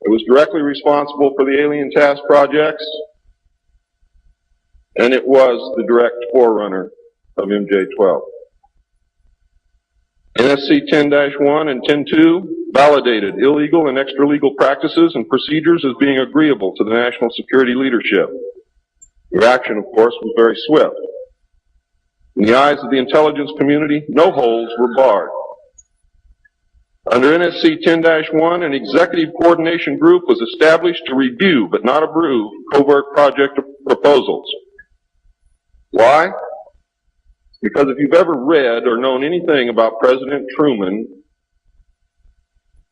It was directly responsible for the alien task projects, and it was the direct forerunner of MJ-12. NSC 10-1 and 10-2 validated illegal and extralegal practices and procedures as being agreeable to the national security leadership. The reaction, of course, was very swift. In the eyes of the intelligence community, no holes were barred. Under NSC 10-1, an executive coordination group was established to review, but not approve, covert project proposals. Why? Because if you've ever read or known anything about President Truman,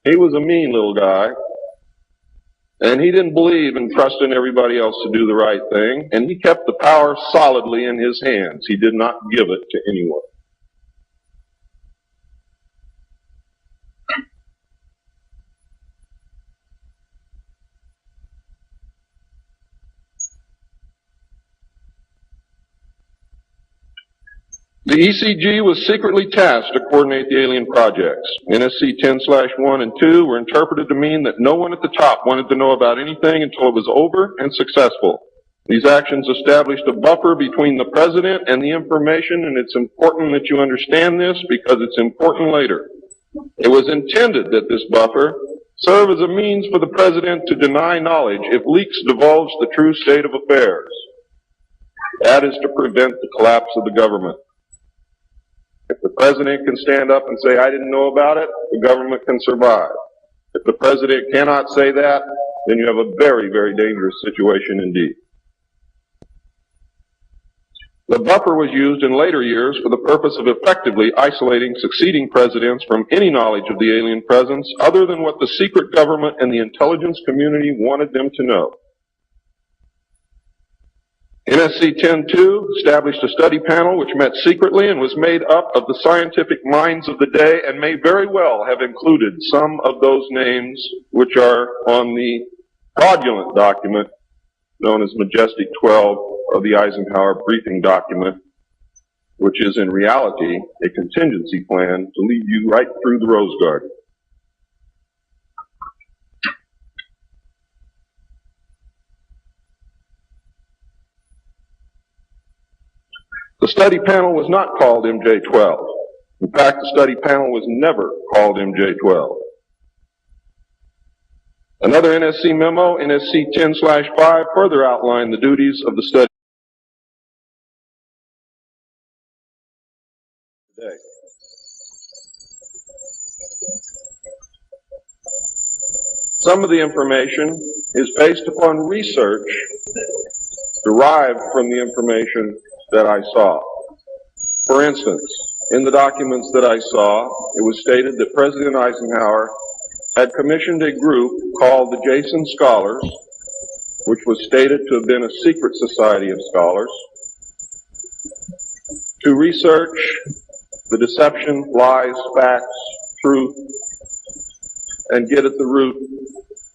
he was a mean little guy, and he didn't believe in trusting everybody else to do the right thing, and he kept the power solidly in his hands. He did not give it to anyone. The ECG was secretly tasked to coordinate the alien projects. NSC 10-1 and 2 were interpreted to mean that no one at the top wanted to know about anything until it was over and successful. These actions established a buffer between the president and the information, and it's important that you understand this because it's important later. It was intended that this buffer serve as a means for the president to deny knowledge if leaks divulged the true state of affairs. That is to prevent the collapse of the government. If the president can stand up and say, I didn't know about it, the government can survive. If the president cannot say that, then you have a very, very dangerous situation indeed. The buffer was used in later years for the purpose of effectively isolating succeeding presidents from any knowledge of the alien presence other than what the secret government and the intelligence community wanted them to know. NSC 10-2 established a study panel which met secretly and was made up of the scientific minds of the day and may very well have included some of those names which are on the fraudulent document known as Majestic 12 of the Eisenhower briefing document, which is in reality a contingency plan to lead you right through the Rose Garden. The study panel was not called MJ-12. In fact, the study panel was never called MJ-12. Another NSC memo, NSC 10-5, further outlined the duties of the study today. Some of the information is based upon research derived from the information that I saw. For instance, in the documents that I saw, it was stated that President Eisenhower had commissioned a group called the Jason Scholars, which was stated to have been a secret society of scholars, to research the deception, lies, facts, truth, and get at the root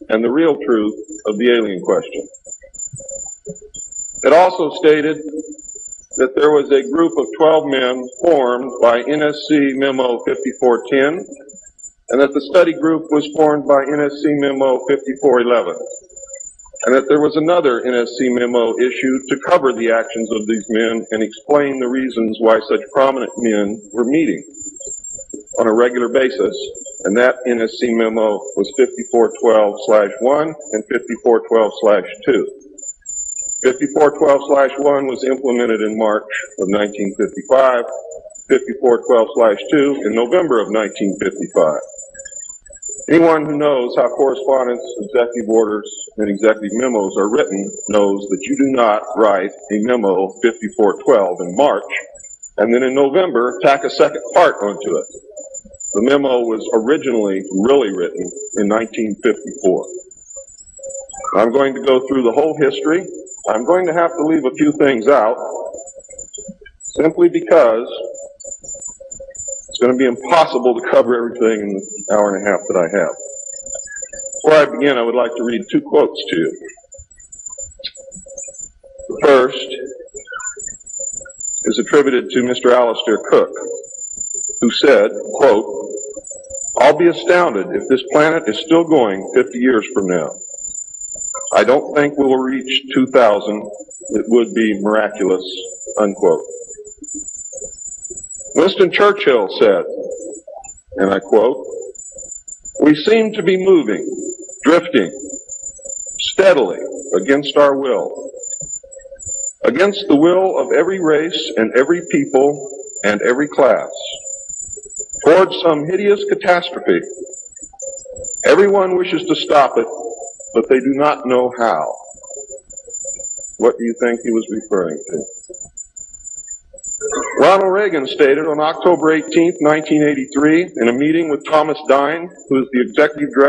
and the real truth of the alien question. It also stated that there was a group of 12 men formed by NSC Memo 5410, and that the study group was formed by NSC Memo 5411, and that there was another NSC memo issued to cover the actions of these men and explain the reasons why such prominent men were meeting on a regular basis, and that NSC memo was 5412/1 and 5412/2. 5412/1 was implemented in March of 1955, 5412/2 in November of 1955. Anyone who knows how correspondence, executive orders, and executive memos are written knows that you do not write a memo 5412 in March and then in November tack a second part onto it. The memo was originally really written in 1954. I'm going to go through the whole history. I'm going to have to leave a few things out simply because it's going to be impossible to cover everything in the hour and a half that I have. Before I begin, I would like to read two quotes to you. The first is attributed to Mr. Alistair Cook, who said, quote, "I'll be astounded if this planet is still going 50 years from now. I don't think we will reach 2000. It would be miraculous," unquote. Winston Churchill said, and I quote, "We seem to be moving, drifting, steadily against our will. against the will of every race and every people and every class, towards some hideous catastrophe. Everyone wishes to stop it, but they do not know how. What do you think he was referring to? Ronald Reagan stated on October 18, 1983, in a meeting with Thomas Dine, who is the executive director